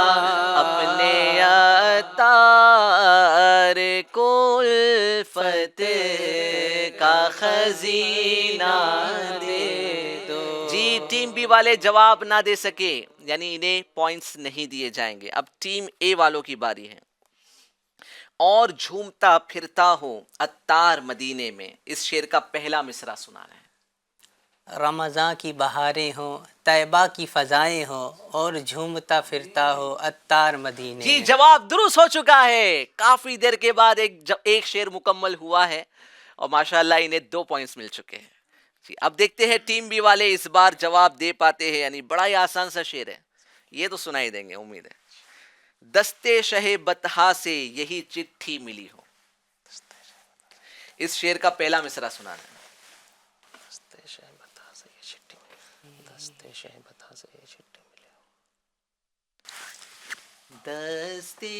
اپنے عطار کو الفت کا خزینہ دے دو۔ جی ٹیم بی والے جواب نہ دے سکے یعنی انہیں پوائنٹس نہیں دیے جائیں گے۔ اب ٹیم اے والوں کی باری ہے۔ اور جھومتا پھرتا ہو عطار مدینے میں، اس شعر کا پہلا مصرع سنانا ہے۔ رمضان کی بہاریں ہوں، طیبہ کی فضائیں ہوں، اور جھومتا پھرتا ہو عطار مدینے جی میں۔ جواب درست ہو چکا ہے۔ کافی دیر کے بعد ایک شعر مکمل ہوا ہے اور ماشاءاللہ انہیں 2 پوائنٹس مل چکے ہیں۔ جی اب دیکھتے ہیں ٹیم بی والے اس بار جواب دے پاتے ہیں، یعنی بڑا ہی آسان سا شعر ہے، یہ تو سنائی دیں گے امید ہے۔ دستے شہ بطحا سے یہی چٹھی ملی ہو، اس شعر کا پہلا مصرع سنانا ہے۔ دستے شہبتا سے یہ چٹھی ملی، دستے شہبتا سے یہ چٹھی ملی۔ دستے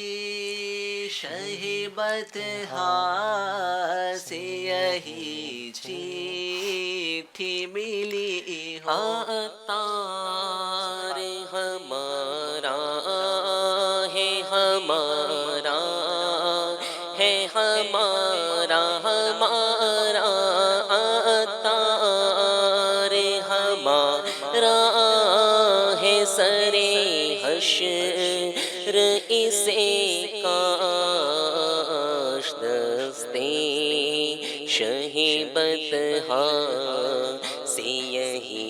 شہ بطحا سے یہی چٹھی ملی ہو، عطار ہمارا ہے، ہمارا ہے، ہمارا ہمارا عطار ہمارا ہے، سرے حشر اسے کاش دستے شہ بطحا سے یہی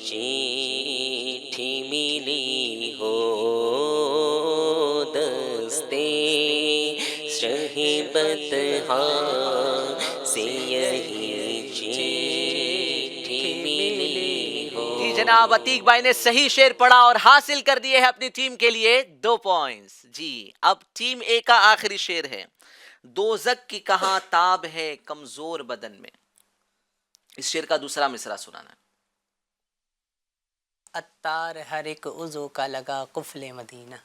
چٹھی ملی ہو، دستے شہ بطحا سے یہی چٹھی ملی ہو۔ جی جناب عتیق بھائی نے صحیح شعر پڑھا اور حاصل کر دیے ہیں اپنی ٹیم کے لیے 2 پوائنٹس۔ جی اب ٹیم اے کا آخری شعر ہے۔ دوزک کی کہاں تاب ہے کمزور بدن میں، اس شعر کا دوسرا مصرع سنانا ہے۔ عطار ہر ایک عضو کا لگا قفل مدینہ۔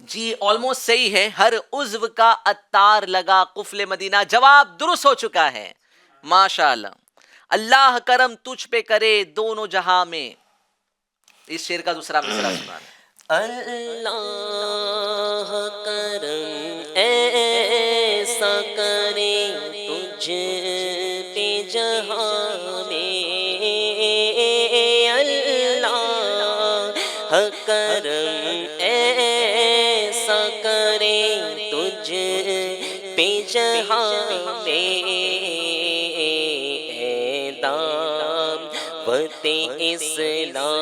جی آلموسٹ صحیح ہے، ہر عضو کا عطار لگا قفل مدینہ، جواب درست ہو چکا ہے ماشاءاللہ۔ اللہ کرم تجھ پہ کرے دونوں جہاں میں، اس شعر کا دوسرا مصرع سنانا ہے۔ اللہ کرم ایسا کرے تجھ پہ جہاں میں، اللہ کرم ایسا کرے تجھ پہ جہاں میں، اے دعوت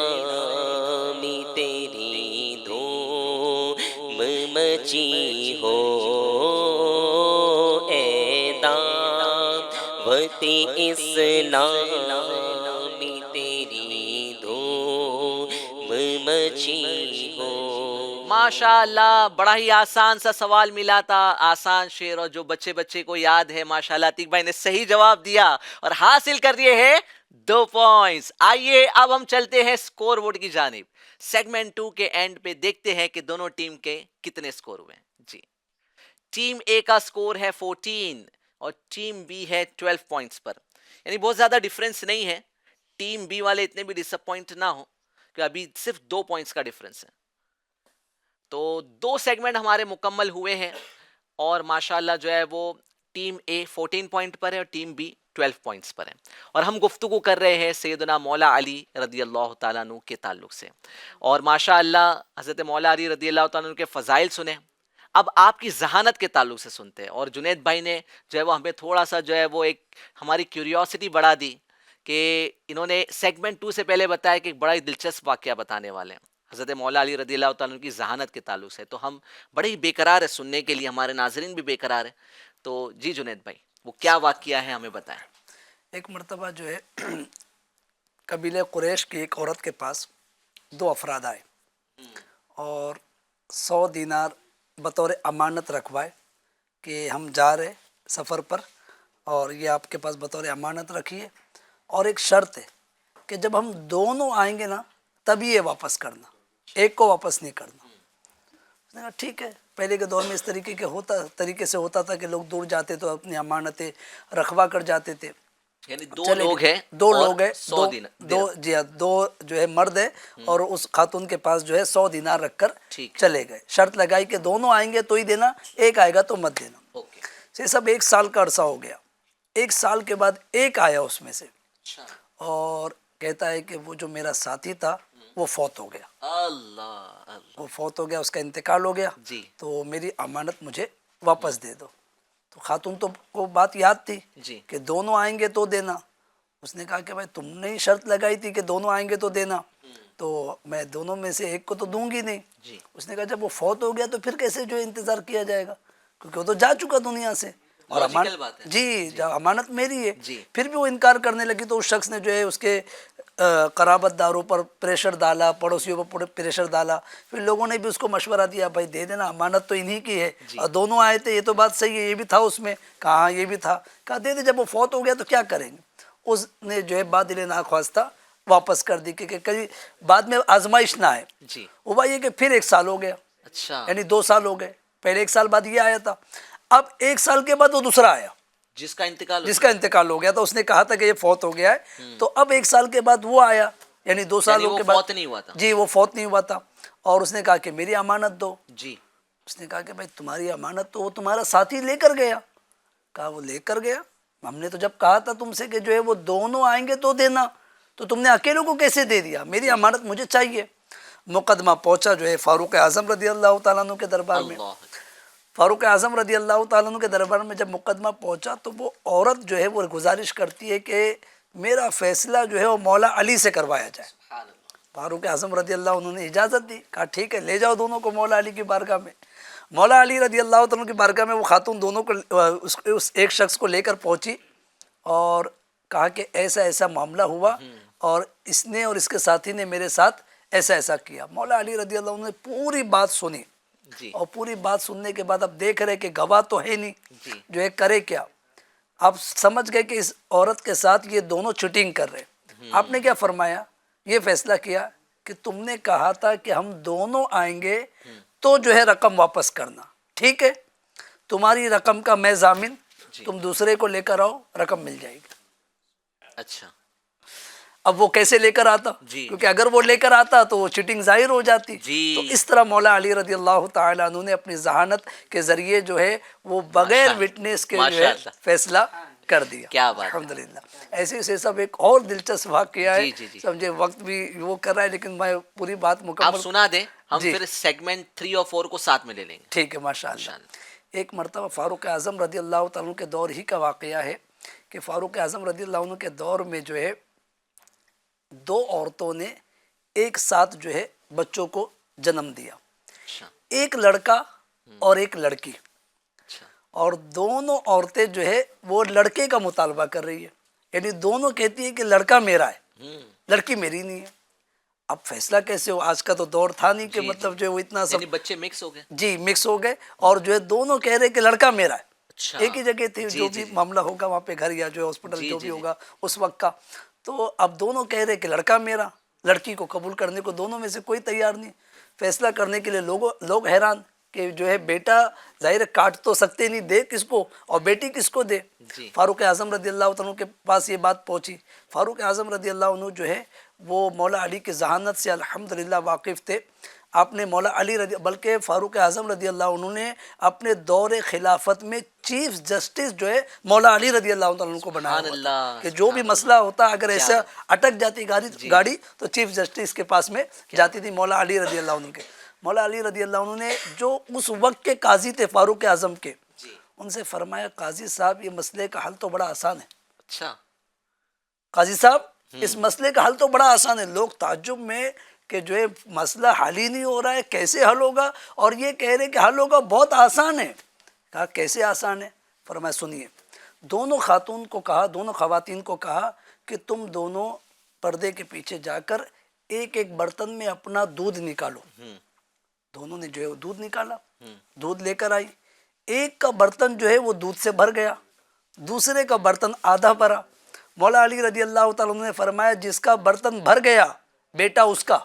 اسلامی تیری دھوم مچی ہو، اے دعوت اسلامی تیری دھوم مچی ہو۔ ماشاءاللہ بڑا ہی آسان سا سوال ملا تھا، آسان شعر، اور جو بچے کو یاد ہے ماشاءاللہ عتیق بھائی نے صحیح جواب دیا اور حاصل کر دیے ہیں 2 پوائنٹس۔ آئیے اب ہم چلتے ہیں سکور بورڈ کی جانب۔ سیگمنٹ 2 کے اینڈ پہ دیکھتے ہیں کہ دونوں ٹیم کے کتنے سکور ہوئے ہیں۔ جی ٹیم اے کا سکور ہے 14 اور ٹیم بی ہے 12 پوائنٹس پر، یعنی بہت زیادہ ڈیفرنس نہیں ہے۔ ٹیم بی والے اتنے بھی ڈس اپوائنٹ نہ ہو کہ ابھی صرف 2 پوائنٹس کا ڈیفرنس ہے۔ تو 2 سیگمنٹ ہمارے مکمل ہوئے ہیں اور ماشاءاللہ جو ہے وہ ٹیم اے 14 پوائنٹ پر ہے اور ٹیم بی 12 پوائنٹس پر ہے، اور ہم گفتگو کر رہے ہیں سیدنا مولا علی رضی اللہ تعالیٰ عنہ کے تعلق سے، اور ماشاءاللہ حضرت مولا علی رضی اللہ تعالیٰ عنہ کے فضائل سنیں۔ اب آپ کی ذہانت کے تعلق سے سنتے ہیں، اور جنید بھائی نے جو ہے وہ ہمیں تھوڑا سا جو ہے وہ ایک ہماری کیوریوسٹی بڑھا دی کہ انہوں نے سیگمنٹ 2 سے پہلے بتایا کہ ایک بڑا ہی دلچسپ واقعہ بتانے والے ہیں حضرت مولا علی رضی اللہ تعالیٰ عنہ کی ذہانت کے تعلق سے، تو ہم بڑے ہی بے قرار ہے سننے کے لیے، ہمارے ناظرین بھی بے قرار ہے۔ تو جی جنید بھائی وہ کیا واقعہ ہے ہمیں بتائیں۔ ایک مرتبہ جو ہے قبیلہ قریش کی ایک عورت کے پاس 2 افراد آئے اور 100 دینار بطور امانت رکھوائے کہ ہم جا رہے سفر پر اور یہ آپ کے پاس بطور امانت رکھیے، اور ایک شرط ہے کہ جب ہم دونوں آئیں گے نا تبھی یہ واپس کرنا، ایک کو واپس نہیں کرنا. اس نے کہا ٹھیک ہے. پہلے کے دور میں اس طریقے سے ہوتا تھا کہ لوگ دور جاتے تو اپنی امانتیں رکھوا کر جاتے تھے. یعنی دو لوگ ہیں، دو لوگ ہیں، 100 دینار. دو جی ہاں، دو جو ہے مرد ہے اور اس خاتون کے پاس جو ہے 100 دینار رکھ کر ٹھیک ہے. چلے گئے. شرط لگائی کہ دونوں آئیں گے تو ہی دینا، ایک آئے گا تو مت دینا. اوکے. یہ سب 1 سال کا عرصہ ہو گیا. 1 سال کے بعد ایک آیا اس میں سے اچھا. اور کہتا ہے کہ وہ جو میرا ساتھی تھا وہ فوت ہو گیا. اللہ. وہ فوت ہو گیا، اس کا انتقال ہو گیا. جی. تو میری امانت مجھے واپس دے دو. تو خاتون تو کو بات یاد تھی جی. کہ دونوں آئیں گے تو دینا. اس نے کہا کہ بھائی تم نے ہی شرط لگائی تھی کہ دونوں آئیں گے تو دینا، تو میں دونوں میں سے ایک کو تو دوں گی نہیں. جی. اس نے کہا جب وہ فوت ہو گیا تو پھر کیسے جو انتظار کیا جائے گا، کیونکہ وہ تو جا چکا دنیا سے. اور لاجیکل بات ہے. جی جب امانت میری ہے. جی. پھر بھی وہ انکار کرنے لگی تو اس شخص نے جو ہے اس کے قرابت داروں پر پریشر ڈالا، پڑوسیوں پر پریشر ڈالا. پھر لوگوں نے بھی اس کو مشورہ دیا بھائی دے دینا، امانت تو انہی کی ہے. اور دونوں آئے تھے، یہ تو بات صحیح ہے، یہ بھی تھا اس میں. کہا ہاں یہ بھی تھا. کہا دے دے، جب وہ فوت ہو گیا تو کیا کریں گے. اس نے جو ہے بادل ناخواستہ واپس کر دی کہ کبھی بعد میں آزمائش نہ آئے. جی. ہوا یہ کہ پھر 1 سال ہو گیا، اچھا. یعنی 2 سال ہو گئے. پہلے 1 سال بعد یہ آیا تھا. اب 1 سال کے بعد وہ دوسرا آیا جس کا انتقال جس کا انتقال ہو گیا تھا. اس نے کہا تھا کہ یہ فوت ہو گیا ہے. تو اب 1 سال کے بعد وہ آیا، یعنی 2 سالوں کے بعد. فوت نہیں ہوا تھا. جی وہ فوت نہیں ہوا تھا. اور اس نے کہا کہ میری امانت دو. جی. اس نے کہا کہ بھائی تمہاری امانت تو وہ تمہارا ساتھی لے کر گیا. کہا وہ لے کر گیا، ہم نے تو جب کہا تھا تم سے کہ جو ہے وہ دونوں آئیں گے تو دینا، تو تم نے اکیلوں کو کیسے دے دیا. میری امانت مجھے چاہیے. مقدمہ پہنچا جو ہے فاروق اعظم رضی اللہ تعالیٰ عنہ کے دربار میں. فاروق اعظم رضی اللہ تعالیٰ عنہ کے دربار میں جب مقدمہ پہنچا تو وہ عورت جو ہے وہ گزارش کرتی ہے کہ میرا فیصلہ جو ہے وہ مولا علی سے کروایا جائے. فاروق اعظم رضی اللہ عنہ نے اجازت دی. کہا ٹھیک ہے لے جاؤ دونوں کو مولا علی کی بارگاہ میں. مولا علی رضی اللہ تعالیٰ کی بارگاہ میں وہ خاتون دونوں کو اس ایک شخص کو لے کر پہنچی اور کہا کہ ایسا ایسا معاملہ ہوا اور اس نے اور اس کے ساتھی نے میرے ساتھ ایسا ایسا کیا. مولا علی رضی اللہ عنہ نے پوری بات سنی. جی. اور پوری بات سننے کے بعد اب دیکھ رہے کہ گواہ تو ہے نہیں، جی. جو ہے کرے کیا. آپ سمجھ گئے کہ اس عورت کے ساتھ یہ دونوں چیٹنگ کر رہے. آپ نے کیا فرمایا، یہ فیصلہ کیا کہ تم نے کہا تھا کہ ہم دونوں آئیں گے تو جو ہے رقم واپس کرنا. ٹھیک ہے تمہاری رقم کا میں ضامن، تم دوسرے کو لے کر آؤ، رقم مل جائے گی. اچھا. اب وہ کیسے لے کر آتا، جی. کیونکہ اگر وہ لے کر آتا تو وہ چیٹنگ ظاہر ہو جاتی. جی. تو اس طرح مولا علی رضی اللہ تعالیٰ عنہ نے اپنی ذہانت کے ذریعے جو ہے وہ بغیر وٹنس کے جو ہے فیصلہ کر دیا. کیا بات. الحمدللہ. ایسے سے سب ایک اور دلچسپ واقعہ ہے. جی. سمجھے وقت بھی وہ کر رہا ہے لیکن میں پوری بات آپ مکمل سنا دیں، ہم پھر سیگمنٹ 3 اور 4 کو ساتھ میں لے لیں گے. ٹھیک ہے ماشاء اللہ. ایک مرتبہ فاروق اعظم رضی اللہ تعالیٰ کے دور ہی کا واقعہ ہے کہ فاروق اعظم رضی اللہ عنہ کے دور میں جو ہے 2 عورتوں نے ایک ساتھ جو ہے بچوں کو جنم دیا. ایک لڑکا اور ایک لڑکی. اور دونوں عورتیں جو ہے وہ لڑکے کا مطالبہ کر رہی ہے، یعنی دونوں کہتی ہے کہ لڑکا میرا ہے، لڑکی میری نہیں ہے. اب فیصلہ کیسے ہو، آج کا تو دور تھا نہیں کہ مطلب جو ہے وہ اتنا سب بچے مکس ہو گئے. جی مکس ہو گئے اور جو ہے دونوں کہہ رہے کہ لڑکا میرا ہے. ایک ہی جگہ تھی، جو بھی معاملہ ہوگا وہاں پہ گھر یا جو ہے ہاسپٹل جو بھی ہوگا اس وقت کا. تو اب دونوں کہہ رہے کہ لڑکا میرا، لڑکی کو قبول کرنے کو دونوں میں سے کوئی تیار نہیں. فیصلہ کرنے کے لیے لوگ حیران کہ جو ہے بیٹا ظاہر کاٹ تو سکتے نہیں، دے کس کو اور بیٹی کس کو دے. فاروق اعظم رضی اللہ عنہ کے پاس یہ بات پہنچی. فاروق اعظم رضی اللہ عنہ جو ہے وہ مولا علی کی ذہانت سے الحمدللہ واقف تھے. آپ نے مولا علی بلکہ فاروق اعظم رضی اللہ عنہ نے اپنے دور خلافت میں چیف جسٹس جو ہے مولا علی رضی اللہ عنہ کو بنایا کہ جو بھی مسئلہ ہوتا اگر ایسا اٹک جاتی گاڑی تو چیف جسٹس کے پاس میں جاتی تھی مولا علی رضی اللہ عنہ کے. مولا علی رضی اللہ عنہ نے جو اس وقت کے قاضی تھے فاروق اعظم کے، ان سے فرمایا قاضی صاحب یہ مسئلے کا حل تو بڑا آسان ہے. اچھا قاضی صاحب اس مسئلے کا حل تو بڑا آسان ہے. لوگ تعجب میں کہ جو ہے مسئلہ حل ہی نہیں ہو رہا ہے، کیسے حل ہوگا، اور یہ کہہ رہے کہ حل ہوگا بہت آسان ہے. کہا کیسے آسان ہے؟ فرمایا سنیے. دونوں خواتین کو کہا کہ تم دونوں پردے کے پیچھے جا کر ایک ایک برتن میں اپنا دودھ نکالو. دونوں نے جو ہے وہ دودھ نکالا، دودھ لے کر آئی. ایک کا برتن جو ہے وہ دودھ سے بھر گیا، دوسرے کا برتن آدھا بھرا. مولا علی رضی اللہ تعالیٰ نے فرمایا جس کا برتن بھر گیا بیٹا اس کا،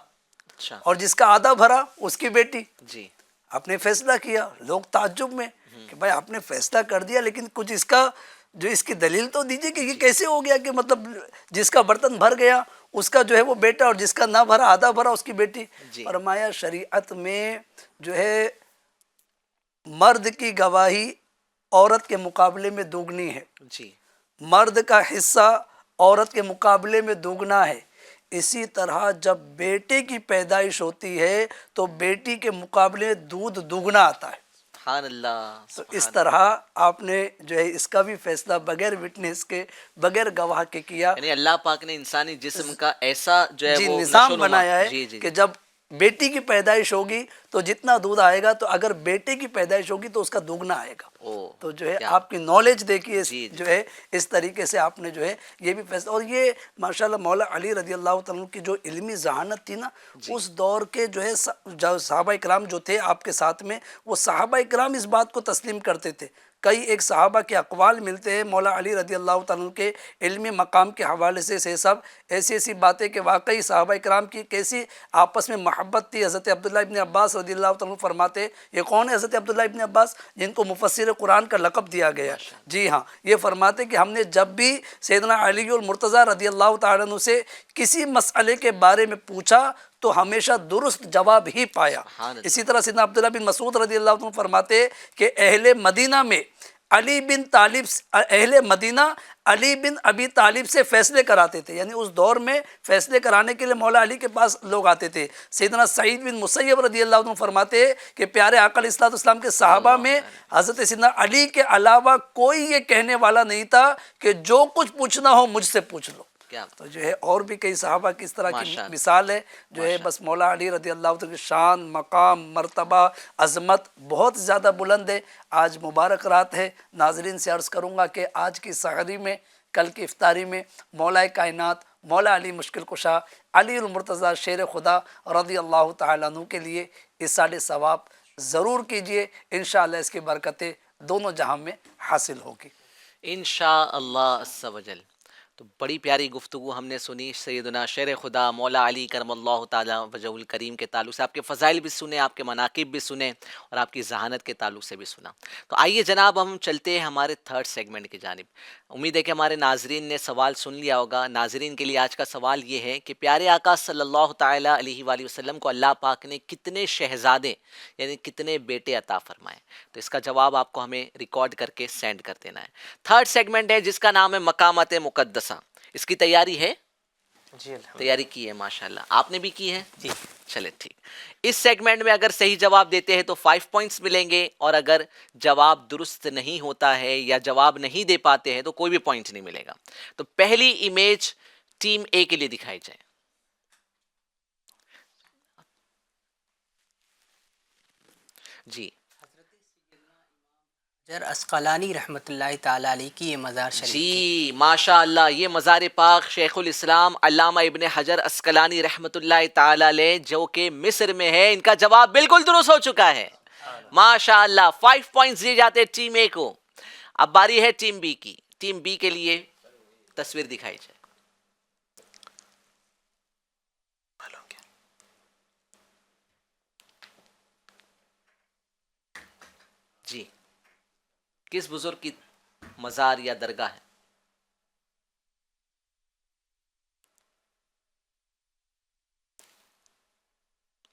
اچھا اور جس کا آدھا بھرا اس کی بیٹی. جی آپ نے فیصلہ کیا. لوگ تعجب میں کہ بھائی آپ نے فیصلہ کر دیا لیکن کچھ اس کا جو اس کی دلیل تو دیجئے کہ یہ کیسے ہو گیا کہ مطلب جس کا برتن بھر گیا اس کا جو ہے وہ بیٹا اور جس کا نہ بھرا آدھا بھرا اس کی بیٹی. جی. فرمایا شریعت میں جو ہے مرد کی گواہی عورت کے مقابلے میں دوگنی ہے. جی مرد کا حصہ عورت کے مقابلے میں دوگنا ہے. اسی طرح جب بیٹے کی پیدائش ہوتی ہے تو بیٹی کے مقابلے دودھ دوگنا آتا ہے. سبحان اللہ. تو اس طرح آپ نے جو ہے اس کا بھی فیصلہ بغیر وٹنس کے بغیر گواہ کے کیا. یعنی اللہ پاک نے انسانی جسم کا ایسا جو ہے جی وہ نظام نشو و نما. بنایا ہے جی جی کہ جب بیٹی کی پیدائش ہوگی تو جتنا دودھ آئے گا تو اگر بیٹے کی پیدائش ہوگی تو اس کا دوگنا آئے گا. او تو جو ہے کیا آپ کی نالج دیکھیے جی جی جو ہے اس طریقے سے آپ نے جو ہے یہ بھی فیصلہ. اور یہ ماشاءاللہ مولا علی رضی اللہ تعالیٰ کی جو علمی ذہانت تھی نا اس دور کے جو ہے جو صحابہ اکرام جو تھے آپ کے ساتھ میں وہ صحابہ اکرام اس بات کو تسلیم کرتے تھے. کئی ایک صحابہ کے اقوال ملتے ہیں مولا علی رضی اللہ تعالیٰ کے علمی مقام کے حوالے سے سب ایسی ایسی باتیں کہ واقعی صحابہ اکرام کی کیسی آپس میں محبت تھی. حضرت عبداللہ ابن عباس رضی اللہ تعالیٰ فرماتے یہ کون ہے حضرت عبداللہ ابن عباس جن کو مفسر قرآن کا لقب دیا گیا. جی ہاں یہ فرماتے کہ ہم نے جب بھی سیدنا علی المرتضیٰ رضی اللہ تعالیٰ عنہ سے کسی مسئلے کے بارے میں پوچھا تو ہمیشہ درست جواب ہی پایا. اسی طرح سیدنا عبداللہ بن مسعود رضی اللہ عنہ فرماتے کہ اہل مدینہ میں اہل مدینہ علی بن ابی طالب سے فیصلے کراتے تھے. یعنی اس دور میں فیصلے کرانے کے لیے مولا علی کے پاس لوگ آتے تھے. سیدنا سعید بن مسیب رضی اللہ عنہ فرماتے کہ پیارے آقا علیہ الصلوۃ والسلام کے صحابہ میں حضرت سیدنا علی کے علاوہ کوئی یہ کہنے والا نہیں تھا کہ جو کچھ پوچھنا ہو مجھ سے پوچھ لو. تو جو ہے اور بھی کئی صحابہ کی اس طرح کی مثال ہے جو ہے. بس مولا علی رضی اللہ عنہ کی شان مقام مرتبہ عظمت بہت زیادہ بلند ہے. آج مبارک رات ہے. ناظرین سے عرض کروں گا کہ آج کی سحری میں کل کی افطاری میں مولا کائنات مولا علی مشکل کشا علی المرتضیٰ شیر خدا رضی اللہ تعالیٰ عنہ کے لیے ایصال ثواب ضرور کیجئے. انشاءاللہ اس کی برکتیں دونوں جہاں میں حاصل ہوگی انشاءاللہ عز و جل. تو بڑی پیاری گفتگو ہم نے سنی سیدنا شیر خدا مولا علی کرم اللہ تعالیٰ وجہ الکریم کے تعلق سے. آپ کے فضائل بھی سنے, آپ کے مناقب بھی سنے اور آپ کی ذہانت کے تعلق سے بھی سنا. تو آئیے جناب ہم چلتے ہیں ہمارے تھرڈ سیگمنٹ کی جانب. امید ہے کہ ہمارے ناظرین نے سوال سن لیا ہوگا. ناظرین کے لیے آج کا سوال یہ ہے کہ پیارے آقا صلی اللہ تعالیٰ علیہ وآلہ وسلم کو اللہ پاک نے کتنے شہزادے یعنی کتنے بیٹے عطا فرمائے. تو اس کا جواب آپ کو ہمیں ریکارڈ کر کے سینڈ کر دینا ہے. تھرڈ سیگمنٹ ہے جس کا نام ہے مقامات مقدسہ. اس کی تیاری ہے؟ جی تیاری کی ہے ماشاءاللہ. آپ نے بھی کی ہے؟ جی چلے ٹھیک. اس سیگمنٹ میں اگر صحیح جواب دیتے ہیں تو 5 پوائنٹس ملیں گے اور اگر جواب درست نہیں ہوتا ہے یا جواب نہیں دے پاتے ہیں تو کوئی بھی پوائنٹ نہیں ملے گا. تو پہلی امیج ٹیم اے کے لیے دکھائی جائے. جی اسقلانی رحمۃ اللہ تعالیٰ علیہ کی یہ مزار شریف جی ماشاء اللہ یہ مزار پاک شیخ الاسلام علامہ ابن حجر اسقلانی رحمۃ اللہ تعالیٰ علیہ جو کہ مصر میں ہے. ان کا جواب بالکل درست ہو چکا ہے ماشاء اللہ. 5 پوائنٹس دیے جاتے ٹیم اے کو. اب باری ہے ٹیم بی کی. ٹیم بی کے لیے تصویر دکھائی جائے. جی کس بزرگ کی مزار یا درگاہ ہے؟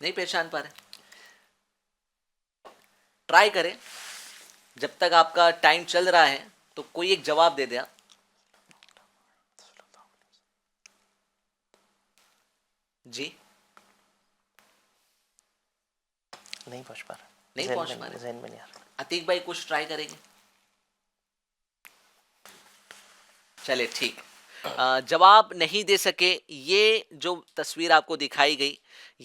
نہیں پہچان پا رہے؟ ٹرائی کریں. جب تک آپ کا ٹائم چل رہا ہے تو کوئی ایک جواب دے دیا. جی نہیں پہنچ پا رہا. نہیں پہنچ پا رہے. ذہن میں نہیں آ رہا. عتیق بھائی کچھ ٹرائی کریں گے؟ چلے ٹھیک. جواب نہیں دے سکے. یہ جو تصویر آپ کو دکھائی گئی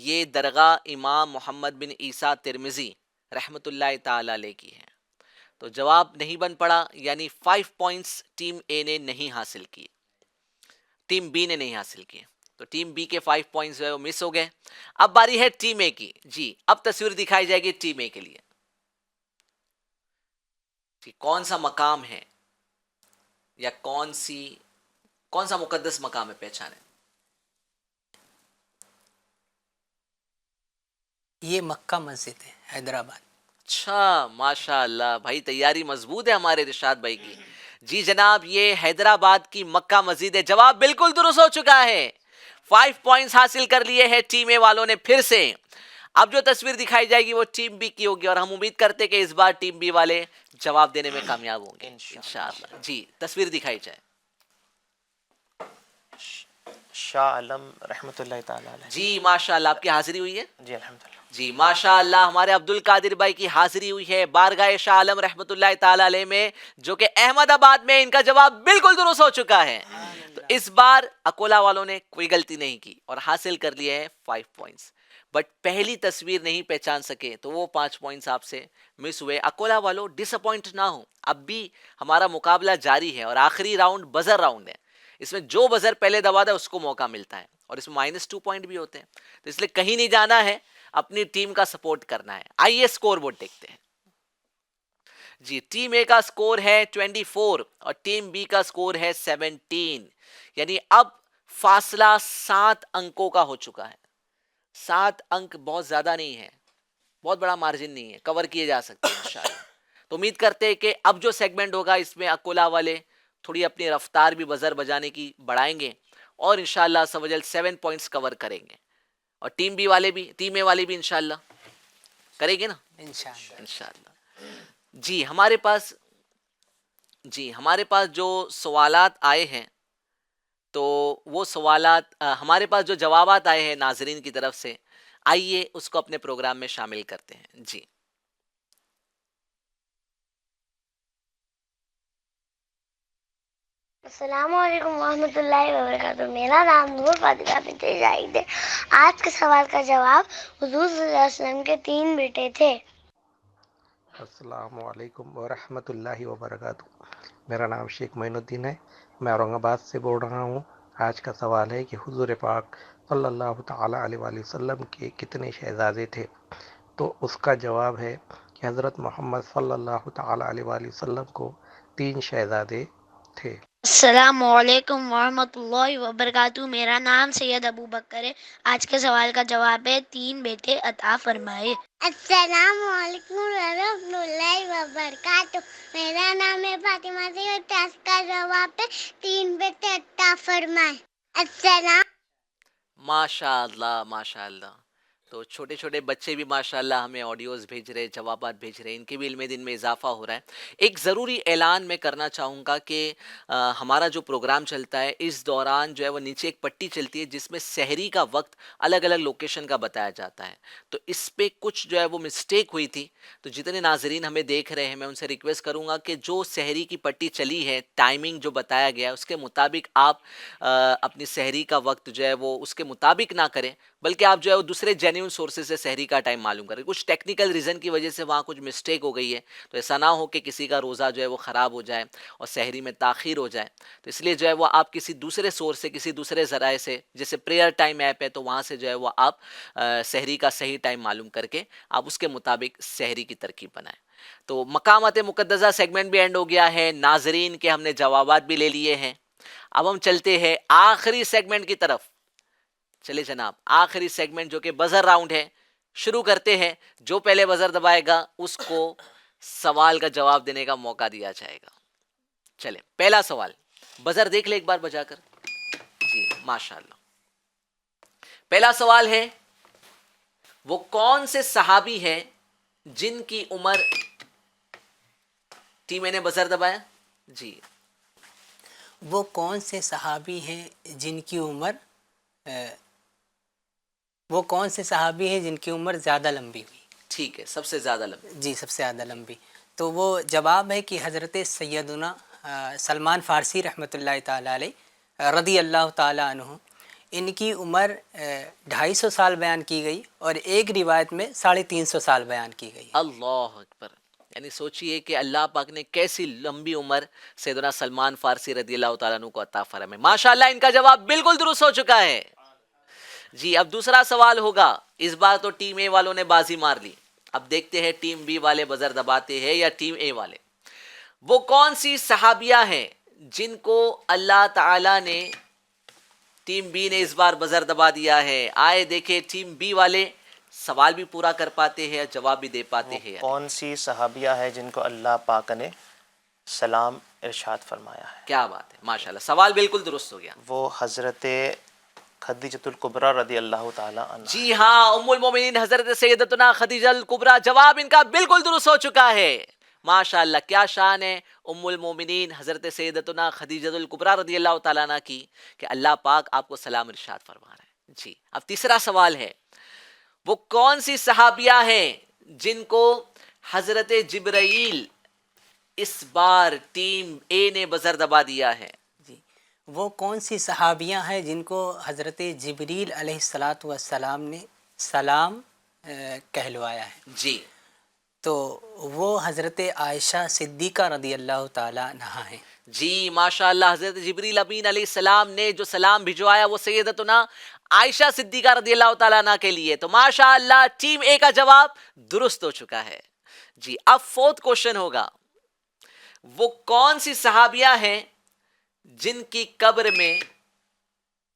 یہ درگاہ امام محمد بن عیسیٰ ترمذی رحمۃ اللہ تعالی علیہ کی ہے. تو جواب نہیں بن پڑا یعنی 5 پوائنٹس ٹیم اے نے نہیں حاصل کیے, ٹیم بی نے نہیں حاصل کیے. تو ٹیم بی کے 5 پوائنٹس جو ہے وہ مس ہو گئے. اب باری ہے ٹیم اے کی. جی اب تصویر دکھائی جائے گی ٹیم اے کے لیے. کون سا مقام ہے یا کون سا مقدس مقام ہے, پہچانے. یہ مکہ مسجد ہے حیدرآباد۔ اچھا ماشاء اللہ بھائی، تیاری مضبوط ہے ہمارے ارشاد بھائی کی۔ جی جناب، یہ حیدرآباد کی مکہ مسجد ہے، جواب بالکل درست ہو چکا ہے۔ 5 پوائنٹس حاصل کر لیے ہیں ٹیم اے والوں نے پھر سے۔ اب جو تصویر دکھائی جائے گی وہ ٹیم بی کی ہوگی، اور ہم امید کرتے کہ اس بار ٹیم بی والے جواب دینے میں کامیاب ہوں گے انشاءاللہ۔ جی تصویر دکھائی جائے۔ شاہ عالم رحمۃ اللہ تعالی علیہ۔ جی ماشاءاللہ، آپ کی حاضری ہوئی ہے؟ جی الحمدللہ۔ جی ماشاءاللہ، ہمارے عبد القادر بھائی کی حاضری ہوئی ہے بارگاہ شاہ عالم رحمۃ اللہ تعالی علیہ میں، جو کہ احمد آباد میں۔ ان کا جواب بالکل درست ہو چکا ہے۔ تو اس بار اکولا والوں نے کوئی غلطی نہیں کی اور حاصل کر لیے ہیں 5 پوائنٹس، بٹ پہلی تصویر نہیں پہچان سکے تو وہ 5 پوائنٹس آپ سے مس ہوئے۔ اکولا والوں ڈس اپوائنٹ نہ ہو، اب بھی ہمارا مقابلہ جاری ہے اور آخری راؤنڈ بزر راؤنڈ ہے۔ اس میں جو بزر پہلے دبا ہے اس کو موقع ملتا ہے، اور اس میں -2 پوائنٹ بھی ہوتے ہیں، تو اس لیے کہیں نہیں جانا ہے، اپنی ٹیم کا سپورٹ کرنا ہے۔ آئیے اسکور بورڈ دیکھتے ہیں۔ جی ٹیم اے کا اسکور ہے 24 اور ٹیم بی کا اسکور ہے 17، یعنی اب فاصلہ 7 انکوں کا ہو چکا ہے۔ 7 انک بہت زیادہ نہیں ہے، بہت بڑا مارجن نہیں ہے، کور کیے جا سکتے ہیں انشاءاللہ۔ تو امید کرتے ہیں کہ اب جو سیگمنٹ ہوگا اس میں اکولا والے تھوڑی اپنی رفتار بھی بزر بجانے کی بڑھائیں گے، اور انشاءاللہ سوجل 7 پوائنٹس کور کریں گے، اور ٹیم بی والے بھی، ٹیم اے والے بھی انشاءاللہ کریں گے نا انشاءاللہ۔ انشاءاللہ۔ جی ہمارے پاس جو سوالات آئے ہیں، تو وہ سوالات ہمارے پاس جو جوابات آئے ہیں ناظرین کی طرف سے، آئیے اس کو اپنے پروگرام میں شامل کرتے ہیں۔ جی السلام علیکم ورحمۃ اللہ وبرکاتہ۔ میرا نام نور فاطمہ بنت جاہد ہے۔ آج کے سوال کا جواب، حضور صلی اللہ علیہ وسلم کے 3 بیٹے تھے۔ السلام علیکم ورحمۃ اللہ وبرکاتہ۔ میرا نام شیخ معین الدین ہے، میں اورنگ آباد سے بول رہا ہوں۔ آج کا سوال ہے کہ حضور پاک صلی اللہ تعالیٰ علیہ وآلہ وسلم کے کتنے شہزادے تھے؟ تو اس کا جواب ہے کہ حضرت محمد صلی اللہ تعالیٰ علیہ وآلہ وسلم کو 3 شہزادے تھے۔ السلام علیکم ورحمۃ اللہ وبرکاتہ۔ میرا نام سید ابو بکر ہے۔ آج کے سوال کا جواب ہے 3 بیٹے عطا فرمائے۔ السلام علیکم ورحمۃ اللہ وبرکاتہ۔ میرا نام ہے فاطمہ سید۔ آج کا جواب ہے 3 بیٹے عطا فرمائے۔ السلام۔ ماشاء اللہ ماشاء اللہ۔ تو چھوٹے چھوٹے بچے بھی ماشاءاللہ ہمیں آڈیوز بھیج رہے، جوابات بھیج رہے، ان کے بھی علم دن میں اضافہ ہو رہا ہے۔ ایک ضروری اعلان میں کرنا چاہوں گا کہ ہمارا جو پروگرام چلتا ہے اس دوران جو ہے وہ نیچے ایک پٹی چلتی ہے جس میں سحری کا وقت الگ الگ لوکیشن کا بتایا جاتا ہے، تو اس پہ کچھ جو ہے وہ مسٹیک ہوئی تھی، تو جتنے ناظرین ہمیں دیکھ رہے ہیں میں ان سے ریکویسٹ کروں گا کہ جو سحری کی پٹی چلی ہے، ٹائمنگ جو بتایا گیا ہے اس کے مطابق آپ اپنی سحری کا وقت جو ہے وہ اس کے مطابق نہ کریں، بلکہ آپ جو ہے وہ دوسرے جینیون سورسز سے سحری کا ٹائم معلوم کریں۔ کچھ ٹیکنیکل ریزن کی وجہ سے وہاں کچھ مسٹیک ہو گئی ہے، تو ایسا نہ ہو کہ کسی کا روزہ جو ہے وہ خراب ہو جائے اور سحری میں تاخیر ہو جائے، تو اس لیے جو ہے وہ آپ کسی دوسرے سورس سے، کسی دوسرے ذرائع سے، جیسے پریئر ٹائم ایپ ہے تو وہاں سے جو ہے وہ آپ سحری کا صحیح ٹائم معلوم کر کے آپ اس کے مطابق سحری کی ترکیب بنائیں۔ تو مقامات مقدسہ سیگمنٹ بھی اینڈ ہو گیا ہے، ناظرین کے ہم نے جوابات بھی لے لیے ہیں۔ اب ہم چلتے ہیں آخری سیگمنٹ کی طرف۔ چلے جناب، آخری سیگمنٹ جو کہ بزر راؤنڈ ہے، شروع کرتے ہیں۔ جو پہلے بزر دبائے گا اس کو سوال کا جواب دینے کا موقع دیا جائے گا۔ چلے پہلا سوال، بزر دیکھ لے ایک بار بجا کر۔ جی ماشاءاللہ، پہلا سوال ہے، وہ کون سے صحابی ہیں جن کی عمر، ٹیم میں نے بزر دبایا جی، وہ کون سے صحابی ہیں جن کی عمر زیادہ لمبی ہوئی؟ ٹھیک ہے، سب سے زیادہ لمبی، جی سب سے زیادہ لمبی۔ تو وہ جواب ہے کہ حضرت سیدنا سلمان فارسی رحمۃ اللہ تعالیٰ علیہ رضی اللہ تعالیٰ عنہ، ان کی عمر 250 سال بیان کی گئی، اور ایک روایت میں 350 سال بیان کی گئی۔ اللہ اکبر، یعنی سوچئے کہ اللہ پاک نے کیسی لمبی عمر سیدنا سلمان فارسی رضی اللہ تعالیٰ عنہ کو عطا فرمائے۔ ماشاءاللہ ان کا جواب بالکل درست ہو چکا ہے۔ جی اب دوسرا سوال ہوگا، اس بار تو ٹیم اے والوں نے بازی مار لی، اب دیکھتے ہیں ٹیم بی والے بزر دباتے ہیں یا ٹیم اے والے۔ وہ کون سی صحابیہ ہیں جن کو اللہ تعالیٰ نے، ٹیم بی نے اس بار بزر دبا دیا ہے، آئے دیکھیں ٹیم بی والے سوال بھی پورا کر پاتے ہیں، جواب بھی دے پاتے ہیں. کون سی صحابیہ ہے جن کو اللہ پاک نے سلام ارشاد فرمایا ہے؟ کیا بات ہے، ماشاءاللہ، سوال بالکل درست ہو گیا. وہ حضرت خدیجۃ الکبریٰ رضی اللہ تعالی عنہ. جی ہاں، ام المومنین حضرت سیدتنا خدیجہ الکبریٰ. جواب ان کا بالکل درست ہو چکا ہے. ماشاءاللہ، کیا شان ہے ام المومنین حضرت سیدتنا خدیجہ الکبریٰ رضی اللہ تعالیٰ عنہ کی کہ اللہ پاک آپ کو سلام ارشاد فرما رہا ہے. جی، اب تیسرا سوال ہے، وہ کون سی صحابیہ ہیں جن کو حضرت جبرائیل اس بار ٹیم اے نے بزر دبا دیا ہے؟ جی، وہ کون سی صحابیاں ہیں جن کو حضرت جبریل علیہ الصلاۃ والسلام نے سلام کہلوایا ہے؟ جی، تو وہ حضرت عائشہ صدیقہ رضی اللہ تعالیٰ عنہا ہیں. جی ماشاءاللہ، حضرت جبریل امین علیہ السلام نے جو سلام بھجوایا وہ سیدتنا عائشہ صدیقہ رضی اللہ تعالیٰ عنہ کے لیے. تو ماشاءاللہ ٹیم اے کا جواب درست ہو چکا ہے. جی، اب فورتھ کوشچن ہوگا، وہ کون سی صحابیہ ہیں جن کی قبر میں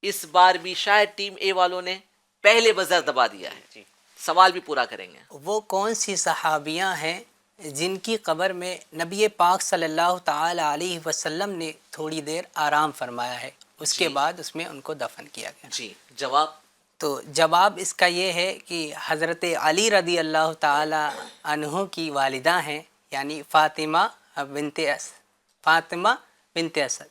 اس بار بھی شاید ٹیم اے والوں نے پہلے بزر دبا دیا ہے؟ سوال بھی پورا کریں گے. وہ کون سی صحابیاں ہیں جن کی قبر میں نبی پاک صلی اللہ تعالی علیہ وسلم نے تھوڑی دیر آرام فرمایا ہے، اس کے بعد اس میں ان کو دفن کیا گیا؟ جی، جواب تو جواب اس کا یہ ہے کہ حضرت علی رضی اللہ تعالی عنہ کی والدہ ہیں، یعنی فاطمہ بنت اسد.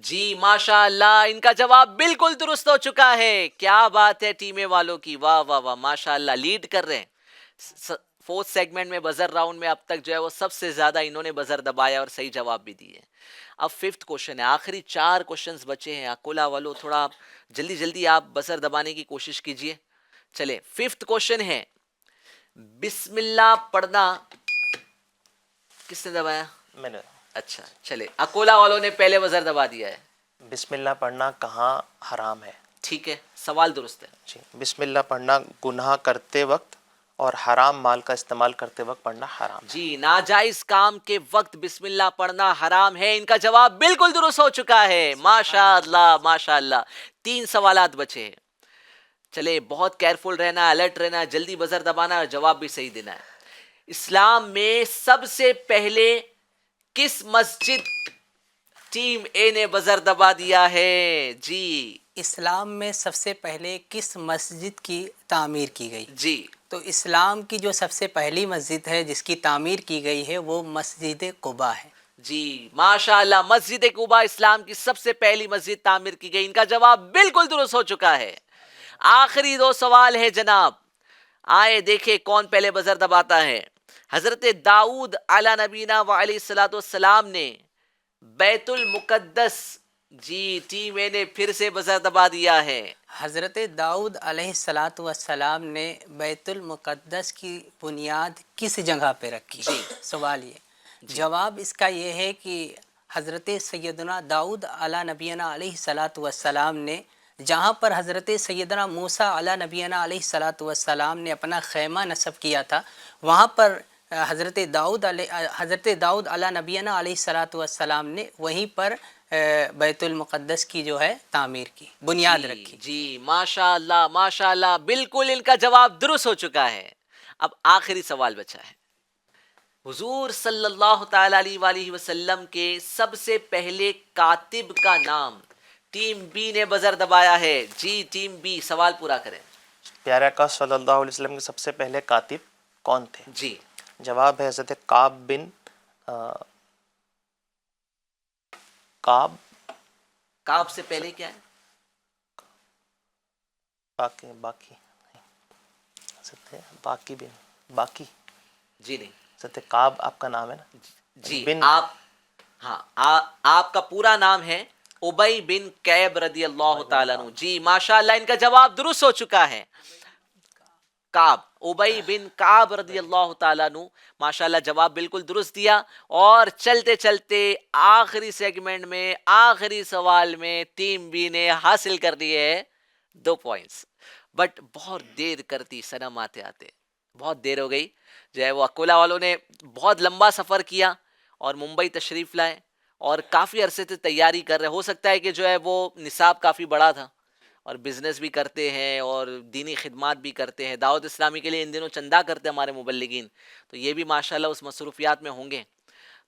جی ماشاءاللہ، ان کا جواب بالکل درست ہو چکا ہے. کیا بات ہے ٹیم اے والوں کی، واہ واہ واہ، ماشاءاللہ لیڈ کر رہے ہیں. فورتھ سیگمنٹ میں بزر راؤنڈ میں اب تک جو ہے وہ سب سے زیادہ انہوں نے بزر دبایا اور صحیح جواب بھی دیے. اب ففتھ کوشچن ہے، آخری 4 کوشچنز بچے ہیں. اکولا والوں تھوڑا جلدی جلدی آپ بزر دبانے کی کوشش کیجئے. چلے، ففتھ کوشچن ہے، بسم اللہ پڑھنا کس نے دبایا؟ میں نے. اچھا، چلے، اکولا والوں نے پہلے بزر دبا دیا ہے. بسم اللہ پڑھنا کہاں حرام ہے؟ ٹھیک ہے، سوال درست ہے. جی، بسم اللہ پڑھنا گناہ کرتے وقت اور حرام مال کا استعمال کرتے وقت پڑھنا حرام. جی، ناجائز کام کے وقت بسم اللہ پڑھنا حرام ہے. ان کا جواب بالکل درست ہو چکا ہے. ماشاءاللہ ماشاءاللہ. 3 سوالات بچے ہیں. چلے، بہت کیئرفل رہنا، الرٹ رہنا، جلدی بزر دبانا اور جواب بھی صحیح دینا ہے. اسلام میں سب سے پہلے کس مسجد ٹیم اے نے بزر دبا دیا ہے؟ جی، اسلام میں سب سے پہلے کس مسجد کی تعمیر کی گئی؟ جی، تو اسلام کی جو سب سے پہلی مسجد ہے جس کی تعمیر کی گئی ہے وہ مسجد قباء ہے. جی ماشاءاللہ، مسجد قباء اسلام کی سب سے پہلی مسجد تعمیر کی گئی. ان کا جواب بالکل درست ہو چکا ہے. آخری 2 سوال ہے جناب، آئے دیکھیں کون پہلے بزر دباتا ہے. حضرت داؤد علی نبینا و علیہ الصلوۃ والسلام نے بیت المقدس، جی ٹیم اے نے پھر سے بزر دبا دیا ہے. حضرت داؤد علیہ الصلاۃ والسلام نے بیت المقدس کی بنیاد کس جگہ پہ رکھی؟ جی، سوال یہ. جواب اس کا یہ ہے کہ حضرت سیدنا داؤد علی نبینا علیہ الصلاۃ والسلام نے جہاں پر حضرت سیدنا موسیٰ علی نبینا علیہ الصلاۃ والسلام نے اپنا خیمہ نصب کیا تھا، وہاں پر حضرت داؤد علی نبینا علیہ الصلاۃ والسلام نے وہیں پر بیت المقدس کی جو ہے تعمیر کی بنیاد رکھی. جی ماشاءاللہ ماشاءاللہ، بالکل ان کا جواب درست ہو چکا ہے. اب آخری سوال بچا ہے. حضور صلی اللہ تعالی علیہ وآلہ وسلم کے سب سے پہلے کاتب کا نام ٹیم بی نے بزر دبایا ہے. جی ٹیم بی، سوال پورا کریں. پیارے آقا صلی اللہ علیہ وسلم کے سب سے پہلے کاتب کون تھے؟ جی، جواب ہے حضرت کعب بن کعب سے پہلے کیا ہے؟ باقی. جی نہیں. حضرت کعب آپ کا نام ہے نا؟ جی، بن آپ کا پورا نام ہے ابی بن کعب رضی اللہ تعالیٰ عنہ. جی ماشاءاللہ، ان کا جواب درست ہو چکا ہے. کعب، ابی بن کعب رضی اللہ تعالیٰ عنہ. ماشاءاللہ، جواب بالکل درست دیا. اور چلتے چلتے آخری سیگمنٹ میں آخری سوال میں ٹیم بی نے حاصل کر لیے 2 پوائنٹس. بٹ بہت دیر کرتی صنم آتے آتے، بہت دیر ہو گئی. جو ہے وہ اکولا والوں نے بہت لمبا سفر کیا اور ممبئی تشریف لائے اور کافی عرصے سے تیاری کر رہے. ہو سکتا ہے کہ جو ہے وہ نصاب کافی بڑا تھا اور بزنس بھی کرتے ہیں اور دینی خدمات بھی کرتے ہیں. دعوت اسلامی کے لیے ان دنوں چندہ کرتے ہیں ہمارے مبلغین, تو یہ بھی ماشاءاللہ اس مصروفیات میں ہوں گے.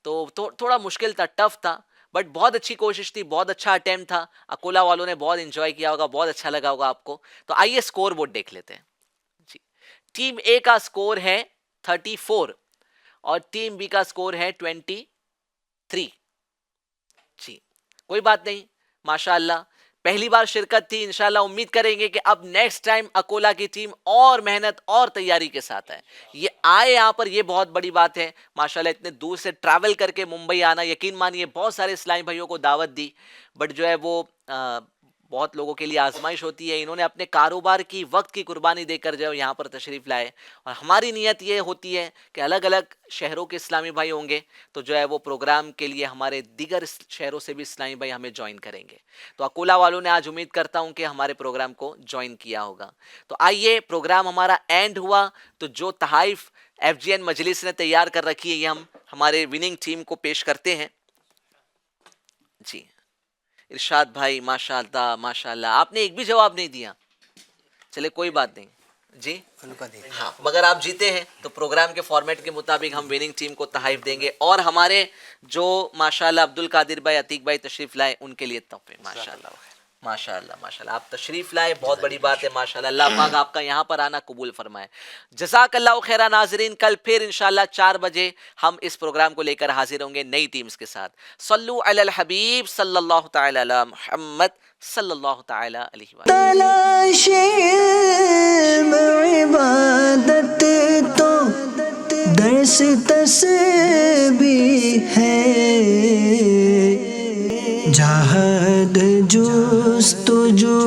تو تھوڑا مشکل تھا, ٹف تھا, بٹ بہت اچھی کوشش تھی, بہت اچھا اٹیمپٹ تھا. اکولا والوں نے بہت انجوائے کیا ہوگا, بہت اچھا لگا ہوگا آپ کو. تو آئیے اسکور بورڈ دیکھ لیتے ہیں جی. ٹیم اے کا اسکور ہے 34 اور ٹیم بی کا اسکور ہے 23 جی. کوئی بات نہیں, ماشاءاللہ پہلی بار شرکت تھی, انشاءاللہ امید کریں گے کہ اب نیکسٹ ٹائم اکولا کی ٹیم اور محنت اور تیاری کے ساتھ ہے. یہ آئے یہاں پر, یہ بہت بڑی بات ہے ماشاءاللہ. اتنے دور سے ٹریول کر کے ممبئی آنا, یقین مانیے بہت سارے اسلامی بھائیوں کو دعوت دی, بٹ جو ہے وہ بہت لوگوں کے لیے آزمائش ہوتی ہے. انہوں نے اپنے کاروبار کی وقت کی قربانی دے کر جو ہے یہاں پر تشریف لائے, اور ہماری نیت یہ ہوتی ہے کہ الگ الگ شہروں کے اسلامی بھائی ہوں گے تو جو ہے وہ پروگرام کے لیے ہمارے دیگر شہروں سے بھی اسلامی بھائی ہمیں جوائن کریں گے. تو اکولا والوں نے آج امید کرتا ہوں کہ ہمارے پروگرام کو جوائن کیا ہوگا. تو آئیے, پروگرام ہمارا اینڈ ہوا تو جو تحائف ایف جی این مجلس نے تیار کر رکھی ہے یہ ہم ہمارے وننگ ٹیم کو پیش کرتے ہیں جی. ارشاد بھائی ماشاءاللہ ماشاءاللہ, آپ نے ایک بھی جواب نہیں دیا, چلے کوئی بات نہیں جی. ان کو دے دیں. ہاں, مگر آپ جیتے ہیں تو پروگرام کے فارمیٹ کے مطابق ہم وننگ ٹیم کو تحائف دیں گے, اور ہمارے جو ماشاءاللہ عبد القادر بھائی, عتیق بھائی تشریف لائے, ان کے لیے تحفے. ماشاءاللہ ماشاءاللہ ماشاءاللہ, آپ تشریف لائے, بہت بڑی بات ہے ماشاءاللہ. اللہ پاک آپ کا یہاں پر آنا قبول فرمائے. جزاک اللہ خیرہ. ناظرین, کل پھر انشاءاللہ 4 بجے ہم اس پروگرام کو لے کر حاضر ہوں گے نئی ٹیمز کے ساتھ. صلو علی الحبیب صلی اللہ تعالی علی محمد صلی اللہ تعالی علیہ وسلم. تلاش علم عبادت تو درس تسبیح ہے, جہاد جستجو